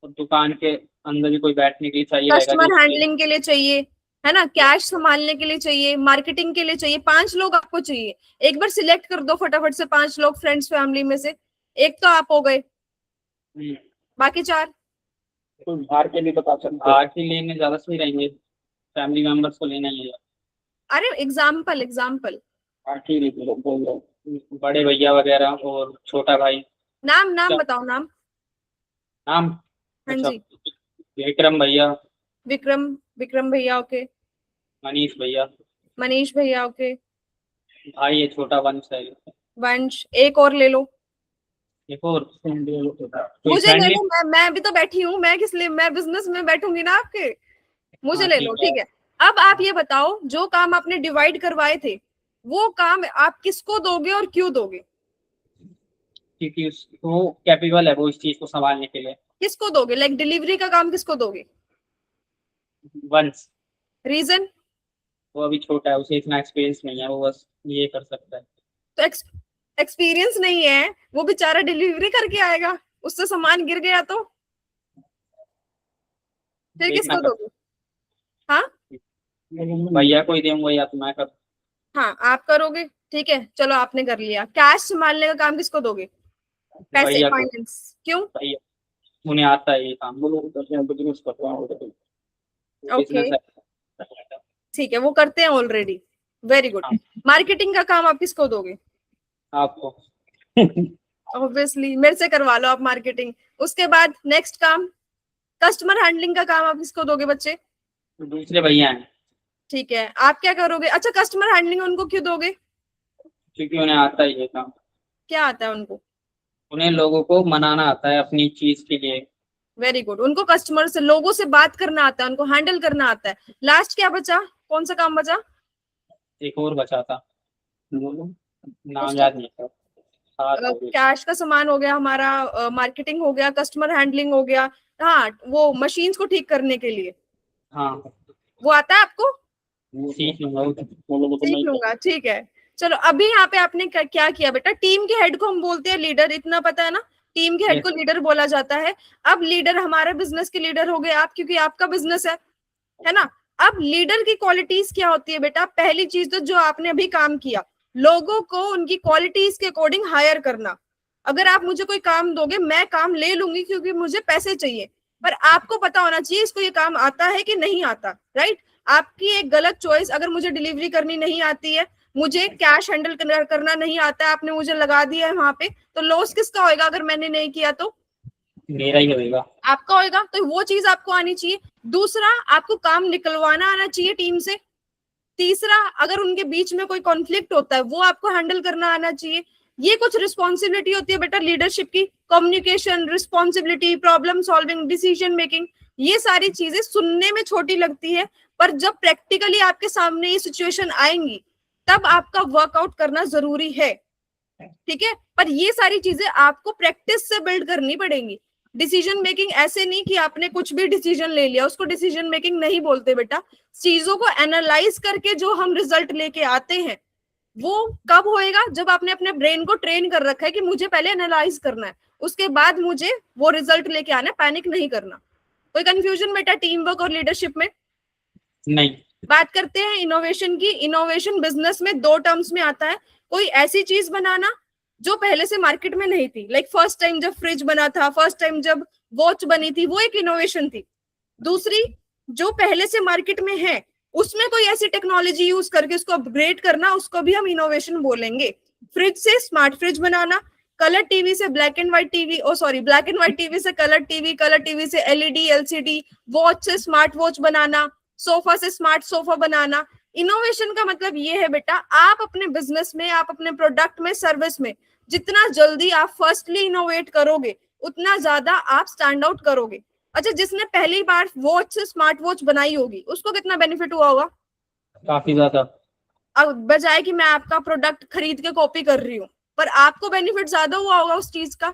और दुकान के अंदर भी कोई बैठने के लिए चाहिए रहेगा कस्टमर हैंडलिंग के लिए चाहिए, है ना, कैश संभालने के लिए चाहिए, मार्केटिंग के लिए चाहिए। 5 लोग आपको चाहिए। एक बार सिलेक्ट कर दो फटाफट से 5 लोग फ्रेंड्स फैमिली में से। एक तो आप हो गए, बाकी 4 कोई बाहर के लिए बता सकते हो? बाहर के लेने ज्यादा सही रहेंगे, फैमिली मेंबर्स को लेना ही है। अरे एग्जाम्पल बाहर के लिए बोल रहा हूँ। बड़े भैया वगैरह और छोटा भाई। नाम अच्छा। बताओ नाम। नाम? हाँ अच्छा, जी। विक्रम भैया, विक्रम भैया, ओके। मनीष भैया, मनीष भैया, ओके। भाई ये छोटा वंश है। वंश। एक और ले लो। एक और कोई मुझे ले friendly- लो, मैं भी तो बैठी हूँ, मैं किस लिए, मैं बिजनेस में बैठूंगी ना आपके। मुझे हाँ, ले लो, ठीक है। अब आप ये बताओ, जो काम आपने डिवाइड करवाए थे वो काम आप किसको दोगे और क्यों दोगे? क्योंकि वो कैपेबल है वो इस चीज को संभालने के लिए। किसको दोगे? लाइक डिलीवरी का काम किसको दोगे? वंश। रीजन? वो अभी छोटा है, उसे इतना एक्सपीरियंस नहीं है, वो बस ये कर सकता है। तो एक्सपीरियंस नहीं है, वो बेचारा डिलीवरी करके आएगा, उससे सामान गिर गया तो फिर किसको दोगे? हाँ भैया को ही दूंगा या तो मैं कर। हाँ, आप करोगे, ठीक है, चलो आपने कर लिया। कैश संभालने का काम किसको दोगे? पैसे, भैया को। फाइनेंस। क्यों? भैया उन्हें आता है ये काम। बिजनेस करता हूँ। ओके, ठीक है, वो करते हैं ऑलरेडी। Very good. मार्केटिंग का काम आप किसको दोगे? आपको। ऑब्वियसली मेरे से करवा लो आप मार्केटिंग। उसके बाद नेक्स्ट काम, कस्टमर हैंडलिंग का काम आप किसको दोगे बच्चे? दूसरे भैया हैं। ठीक है, आप क्या करोगे? अच्छा, कस्टमर हैंडलिंग उनको क्यों दोगे? क्योंकि उन्हें आता है ये काम। क्या आता है उनको? उन्हें लोगों को मनाना आता है अपनी चीज के लिए। Very good. उनको कस्टमर से, लोगों से बात करना आता है, उनको हैंडल करना आता है। लास्ट क्या बचा? कौन सा काम बचा? एक और बचा था, नाम याद नहीं था। साथ हो गए। कैश का सामान हो गया हमारा, मार्केटिंग हो गया, कस्टमर हैंडलिंग हो गया, हाँ वो मशीन्स को ठीक करने के लिए, हाँ वो आता है आपको? सीख लूंगा वो तो। वो तो सीख नहीं लूंगा, ठीक है। चलो अभी यहाँ पे आपने क्या किया बेटा, टीम के हेड को हम बोलते हैं लीडर, इतना पता है ना, टीम के हेड Yes. को लीडर बोला जाता है। अब लीडर हमारे बिजनेस के लीडर हो गए आप, क्योंकि आपका बिजनेस है ना। अब लीडर की क्वालिटीज क्या होती है बेटा, पहली चीज तो जो आपने अभी काम किया, लोगों को उनकी क्वालिटीज के अकॉर्डिंग हायर करना। अगर आप मुझे कोई काम दोगे, मैं काम ले लूंगी क्योंकि मुझे पैसे चाहिए, पर आपको पता होना चाहिए इसको ये काम आता है कि नहीं आता, राइट। आपकी एक गलत चॉइस, अगर मुझे डिलीवरी करनी नहीं आती है, मुझे कैश हैंडल करना नहीं आता है, आपने मुझे लगा दिया है वहां पे, तो लॉस किसका होएगा अगर मैंने नहीं किया तो? मेरा ही होगा। आपका होएगा। तो वो चीज आपको आनी चाहिए। दूसरा, आपको काम निकलवाना आना चाहिए टीम से। तीसरा, अगर उनके बीच में कोई कॉन्फ्लिक्ट होता है वो आपको हैंडल करना आना चाहिए। ये कुछ रिस्पॉन्सिबिलिटी होती है बेटा लीडरशिप की, communication, responsibility, problem solving, decision making. ये सारी चीजें सुनने में छोटी लगती है, पर जब प्रैक्टिकली आपके सामने ये सिचुएशन आएंगी तब आपका वर्कआउट करना जरूरी है, ठीक है। पर ये सारी चीजें आपको प्रैक्टिस से बिल्ड करनी पड़ेंगी। डिसीजन मेकिंग ऐसे नहीं कि आपने कुछ भी डिसीजन ले लिया, उसको डिसीजन मेकिंग नहीं बोलते बेटा। चीजों को एनालाइज करके जो हम रिजल्ट लेके आते हैं वो कब होएगा, जब आपने अपने ब्रेन को ट्रेन कर रखा है कि मुझे पहले एनालाइज करना है, उसके बाद मुझे वो रिजल्ट लेके आना है, पैनिक नहीं करना। कोई कंफ्यूजन बेटा टीम वर्क और लीडरशिप में? नहीं। बात करते हैं इनोवेशन की। इनोवेशन बिजनेस में दो टर्म्स में आता है। कोई ऐसी चीज बनाना जो पहले से मार्केट में नहीं थी, लाइक फर्स्ट टाइम जब फ्रिज बना था, फर्स्ट टाइम जब वॉच बनी थी, वो एक इनोवेशन थी। दूसरी, जो पहले से मार्केट में है उसमें कोई ऐसी टेक्नोलॉजी यूज करके उसको अपग्रेड करना, उसको भी हम इनोवेशन बोलेंगे। फ्रिज से स्मार्ट फ्रिज बनाना, कलर टीवी से black and white TV, black and white TV से कलर टीवी से एलईडी एलसीडी, वॉच से स्मार्ट वॉच बनाना, सोफा से स्मार्ट सोफा बनाना। इनोवेशन का मतलब ये है बेटा, आप अपने बिजनेस में, आप अपने प्रोडक्ट में, सर्विस में जितना जल्दी आप फर्स्टली इनोवेट करोगे उतना ज्यादा आप स्टैंड आउट करोगे। अच्छा, जिसने पहली बार वॉच से स्मार्ट वॉच बनाई होगी उसको कितना बेनिफिट हुआ होगा? काफी ज्यादा। अब बजाय कि मैं आपका प्रोडक्ट खरीद के कॉपी कर रही हूँ, पर आपको बेनिफिट ज्यादा हुआ होगा उस चीज का।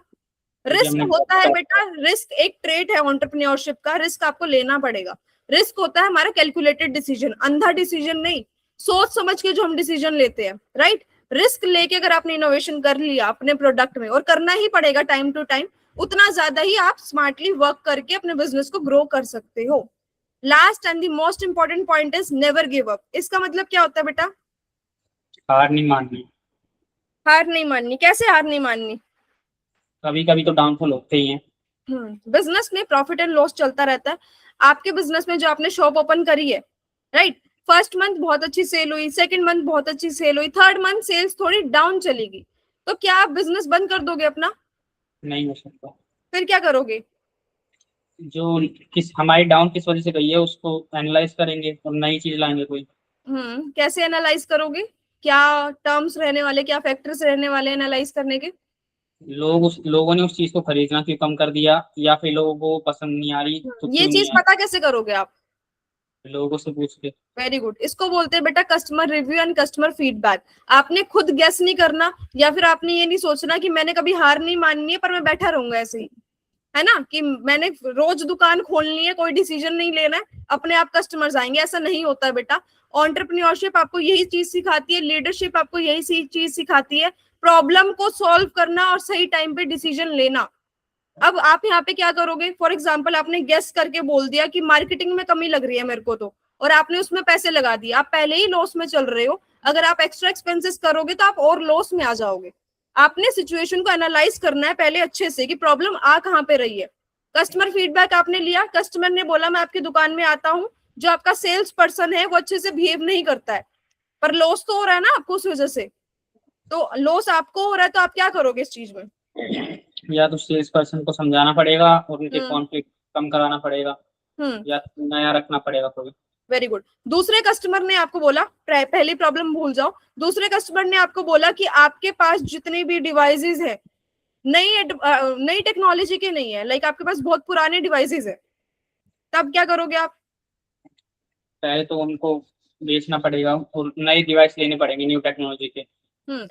रिस्क होता है बेटा, रिस्क एक ट्रेट है एंटरप्रेन्योरशिप का। रिस्क आपको लेना पड़ेगा। रिस्क होता है हमारा कैलकुलेटेड डिसीजन, अंधा डिसीजन नहीं, सोच समझ के जो हम डिसीजन लेते हैं, राइट। रिस्क लेके अगर आपने इनोवेशन कर लिया अपने प्रोडक्ट में, और करना ही पड़ेगा टाइम टू टाइम, उतना ज्यादा ही आप स्मार्टली वर्क करके अपने बिजनेस को ग्रो कर सकते हो। Last and the most important point is never give up. इसका मतलब क्या होता है बेटा? हार नहीं माननी। हार नहीं माननी। कैसे हार नहीं माननी? कभी कभी तो डाउनफॉल होते ही हैं। बिजनेस में प्रॉफिट एंड लॉस चलता रहता है। आपके बिजनेस में जो आपने शॉप ओपन करी है, राइट, फर्स्ट मंथ बहुत अच्छी सेल हुई, सेकंड मंथ बहुत अच्छी सेल हुई, थर्ड मंथ सेल्स थोड़ी डाउन चलेगी, तो क्या आप बिजनेस बंद कर दोगे अपना? नहीं हो सकता। फिर क्या करोगे? जो हमारी डाउन किस वजह से गई है उसको एनालाइज करेंगे और नई चीज लाएंगे कोई। कैसे एनालाइज करोगे? क्या टर्म्स रहने वाले, क्या फैक्टर्स रहने वाले एनालाइज करने के? लोगों ने उस चीज को खरीदना क्यों कम कर दिया, या फिर लोगों को पसंद नहीं आ रही तो ये क्यों चीज नहीं आ पता कैसे करोगे आप? रही, लोगों से पूछ के। Very good. इसको बोलते हैं बेटा customer review and customer feedback. आपने खुद गेस नहीं करना, या फिर आपने ये नहीं सोचना कि मैंने कभी हार नहीं माननी है पर मैं बैठा रहूंगा ऐसे ही, है ना, कि मैंने रोज दुकान खोलनी है, कोई डिसीजन नहीं लेना है, अपने आप कस्टमर्स आएंगे। ऐसा नहीं होता है बेटा। एंटरप्रेन्योरशिप आपको यही चीज सिखाती है, लीडरशिप आपको यही चीज सिखाती है, प्रॉब्लम को सॉल्व करना और सही टाइम पे डिसीजन लेना। अब आप यहाँ पे क्या करोगे? फॉर एग्जाम्पल, आपने गेस करके बोल दिया कि मार्केटिंग में कमी लग रही है मेरे को तो, और आपने उसमें पैसे लगा दिए, आप पहले ही लॉस में चल रहे हो। अगर आप एक्स्ट्रा एक्सपेंसेस करोगे तो आप और लॉस में आ जाओगे। आपने सिचुएशन को एनालाइज करना है पहले अच्छे से कि प्रॉब्लम आ कहाँ पे रही है। कस्टमर फीडबैक आपने लिया, कस्टमर ने बोला मैं आपकी दुकान में आता हूँ, जो आपका सेल्स पर्सन है वो अच्छे से बिहेव नहीं करता है, पर लॉस तो हो रहा है ना आपको उस वजह से। तो लॉस आपको हो रहा है, तो आप क्या करोगे इस चीज में? या तो सेल्स पर्सन को समझाना पड़ेगा और उनके कॉन्फ्लिक्ट कम कराना पड़ेगा, या नया रखना पड़ेगा कोई। Very good. दूसरे कस्टमर ने आपको बोला, पहली प्रॉब्लम भूल जाओ, दूसरे कस्टमर ने आपको बोला कि आपके पास जितने भी डिवाइसेस है नई टेक्नोलॉजी के नहीं है, लाइक आपके पास बहुत पुराने डिवाइसेस है, तब क्या करोगे आप? पहले तो उनको बेचना पड़ेगा और नए डिवाइस लेने पड़ेंगे न्यू टेक्नोलॉजी के।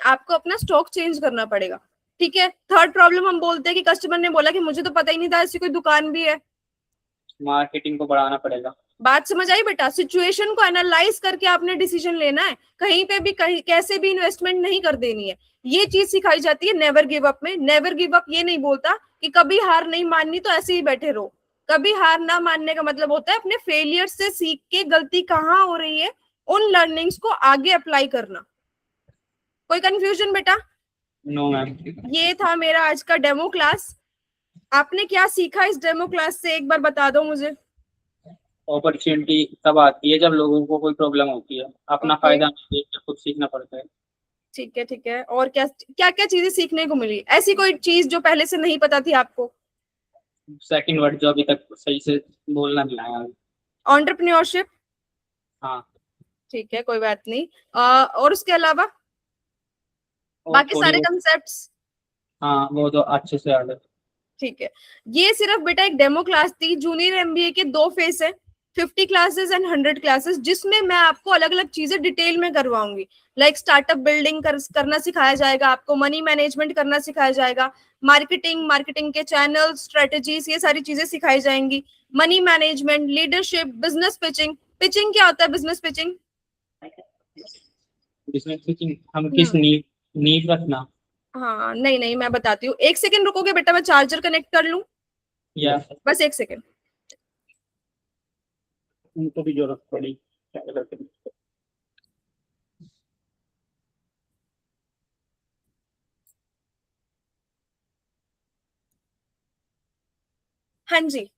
आपको अपना स्टॉक चेंज करना पड़ेगा। ठीक है। थर्ड प्रॉब्लम हम बोलते हैं कि कस्टमर ने बोला कि मुझे तो पता ही नहीं था ऐसी कोई दुकान भी है। मार्केटिंग को बढ़ाना पड़ेगा। बात समझ आई बेटा? सिचुएशन को एनालाइज करके आपने डिसीजन लेना है, कहीं पे भी कहीं कैसे भी इन्वेस्टमेंट नहीं कर देनी है। ये चीज सिखाई जाती है नेवर गिव अप में। नेवर गिव अप ये नहीं बोलता कि कभी हार नहीं माननी तो ऐसे ही बैठे रहो। कभी हार ना मानने का मतलब होता है अपने फेलियर से सीख के गलती कहाँ हो रही है उन लर्निंग्स को आगे अप्लाई करना। कोई कंफ्यूजन बेटा? No ma'am. ये था मेरा आज का डेमो क्लास। आपने क्या सीखा इस डेमो क्लास से, एक बार बता दो मुझे। अपॉर्चुनिटी तब आती है जब लोगों को कोई प्रॉब्लम होती है, अपना Okay. फायदा नहीं देखकर खुद सीखना पड़ता है। ठीक है, ठीक है। और क्या क्या क्या चीजें सीखने को मिली? ऐसी कोई चीज जो पहले से नहीं पता थी आपको? सेकंड वर्ड जो अभी तक सही से बोलना नहीं आया। एंटरप्रेन्योरशिप। हाँ। ठीक है, कोई बात नहीं। और उसके अलावा और बाकी थोड़ी सारे बहुत- कंसेप्ट्स? हाँ वो तो अच्छे से याद है। ठीक है। ये सिर्फ बेटा एक डेमो क्लास थी। जूनियर एमबीए के 2 फेस है, 50 क्लासेस एंड 100 क्लासेस, जिसमें मैं आपको अलग अलग चीजें डिटेल में करवाऊंगी। लाइक स्टार्टअप बिल्डिंग करना सिखाया जाएगा आपको, मनी मैनेजमेंट करना सिखाया जाएगा, मार्केटिंग के चैनल स्ट्रेटेजीज, ये सारी चीजें सिखाई जाएंगी, money management, leadership, business pitching. Pitching क्या होता है? बिजनेस पिचिंग बिजनेस पिचिंग हम किस नीड रखना। हाँ, नहीं नहीं, मैं बताती हूँ। 1 सेकंड रुकोगे बेटा, मैं चार्जर कनेक्ट कर लूं, या बस 1 सेकंड। उनको भी जरूरत पड़ी क्या करते हैं। हाँ जी।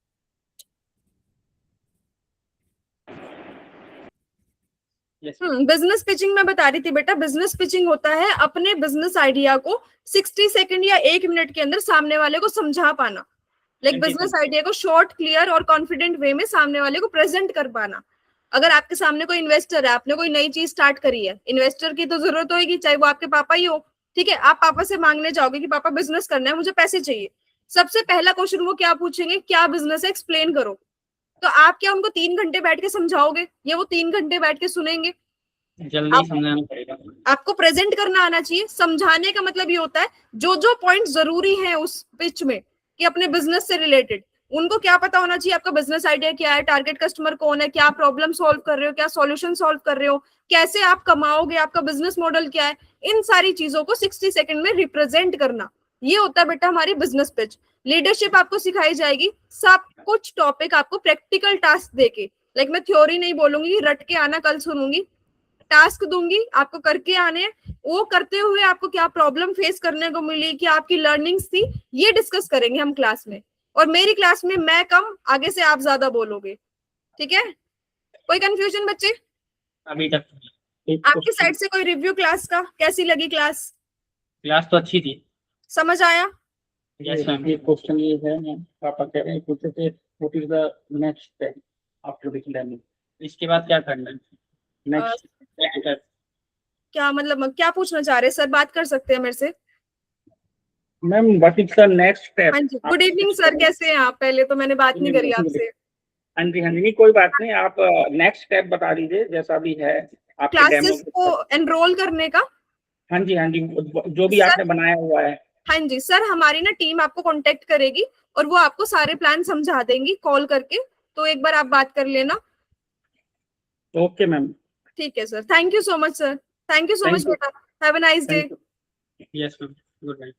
बिजनेस पिचिंग मैं बता रही थी बेटा। बिजनेस पिचिंग होता है अपने बिजनेस आइडिया को 60 सेकंड या 1 मिनट के अंदर सामने वाले को समझा पाना। लाइक बिजनेस आइडिया को शॉर्ट, क्लियर और कॉन्फिडेंट वे में सामने वाले को प्रेजेंट कर पाना। अगर आपके सामने कोई इन्वेस्टर है, आपने कोई नई चीज स्टार्ट करी है, इन्वेस्टर की तो जरूरत होगी, चाहे वो आपके पापा ही हो। ठीक है, आप पापा से मांगने जाओगे कि पापा बिजनेस करना है, मुझे पैसे चाहिए। सबसे पहला क्वेश्चन वो क्या पूछेंगे? क्या बिजनेस है, एक्सप्लेन करो। तो आप क्या उनको 3 घंटे बैठ के समझाओगे या वो 3 घंटे बैठ के सुनेंगे? जल्दी समझाना पड़ेगा। आपको प्रेजेंट करना आना चाहिए। समझाने का मतलब ये होता है जो जो पॉइंट जरूरी है उस पिच में कि अपने बिजनेस से रिलेटेड, उनको क्या पता होना चाहिए। आपका बिजनेस आइडिया क्या है, टारगेट कस्टमर कौन है, क्या प्रॉब्लम सॉल्व कर रहे हो, क्या सॉल्यूशन सॉल्व कर रहे हो, कैसे आप कमाओगे, आपका बिजनेस मॉडल क्या है। इन सारी चीजों को 60 सेकंड में रिप्रेजेंट करना, ये होता है बेटा हमारी बिजनेस पिच। लीडरशिप आपको सिखाई जाएगी, सब कुछ टॉपिक आपको प्रैक्टिकल टास्क देके। लाइक मैं थ्योरी नहीं बोलूंगी रट के आना, कल सुनूंगी, टास्क दूंगी आपको करके आने। वो करते हुए आपको क्या प्रॉब्लम फेस करने को मिली, क्या आपकी लर्निंग्स थी, ये डिस्कस करेंगे हम क्लास में। और मेरी क्लास में मैं कम, आगे से आप ज्यादा बोलोगे। ठीक है? कोई कंफ्यूजन बच्चे? अभी तक आपकी साइड से कोई रिव्यू क्लास का? कैसी लगी क्लास? क्लास तो अच्छी थी। समझ आया? Yes ma'am. ये क्वेश्चन ये है मैम, पापा कह रहे हैं पूछे थे what is the next step after this learning. इसके बाद क्या करना है? नेक्स्ट क्या मतलब क्या पूछना चाह रहे हैं सर? बात कर सकते हैं मेरे से? Ma'am what is the next step. हाँ जी, गुड इवनिंग सर, कैसे हैं आप? पहले तो मैंने बात नहीं करी आपसे। हाँ जी नहीं कोई बात नहीं, आप नेक्स्ट स्टेप बता दीजिए जैसा भी है आपके डेमो। क्लासेस को एनरोल करने का? हाँ जी जो भी सर, आपने बनाया हुआ है। हाँ जी सर, हमारी ना टीम आपको कांटेक्ट करेगी और वो आपको सारे प्लान समझा देंगी कॉल करके, तो एक बार आप बात कर लेना। Okay ma'am. ठीक है sir, thank you so much sir. Thank you so much बेटा, have a nice day. Yes ma'am, good night.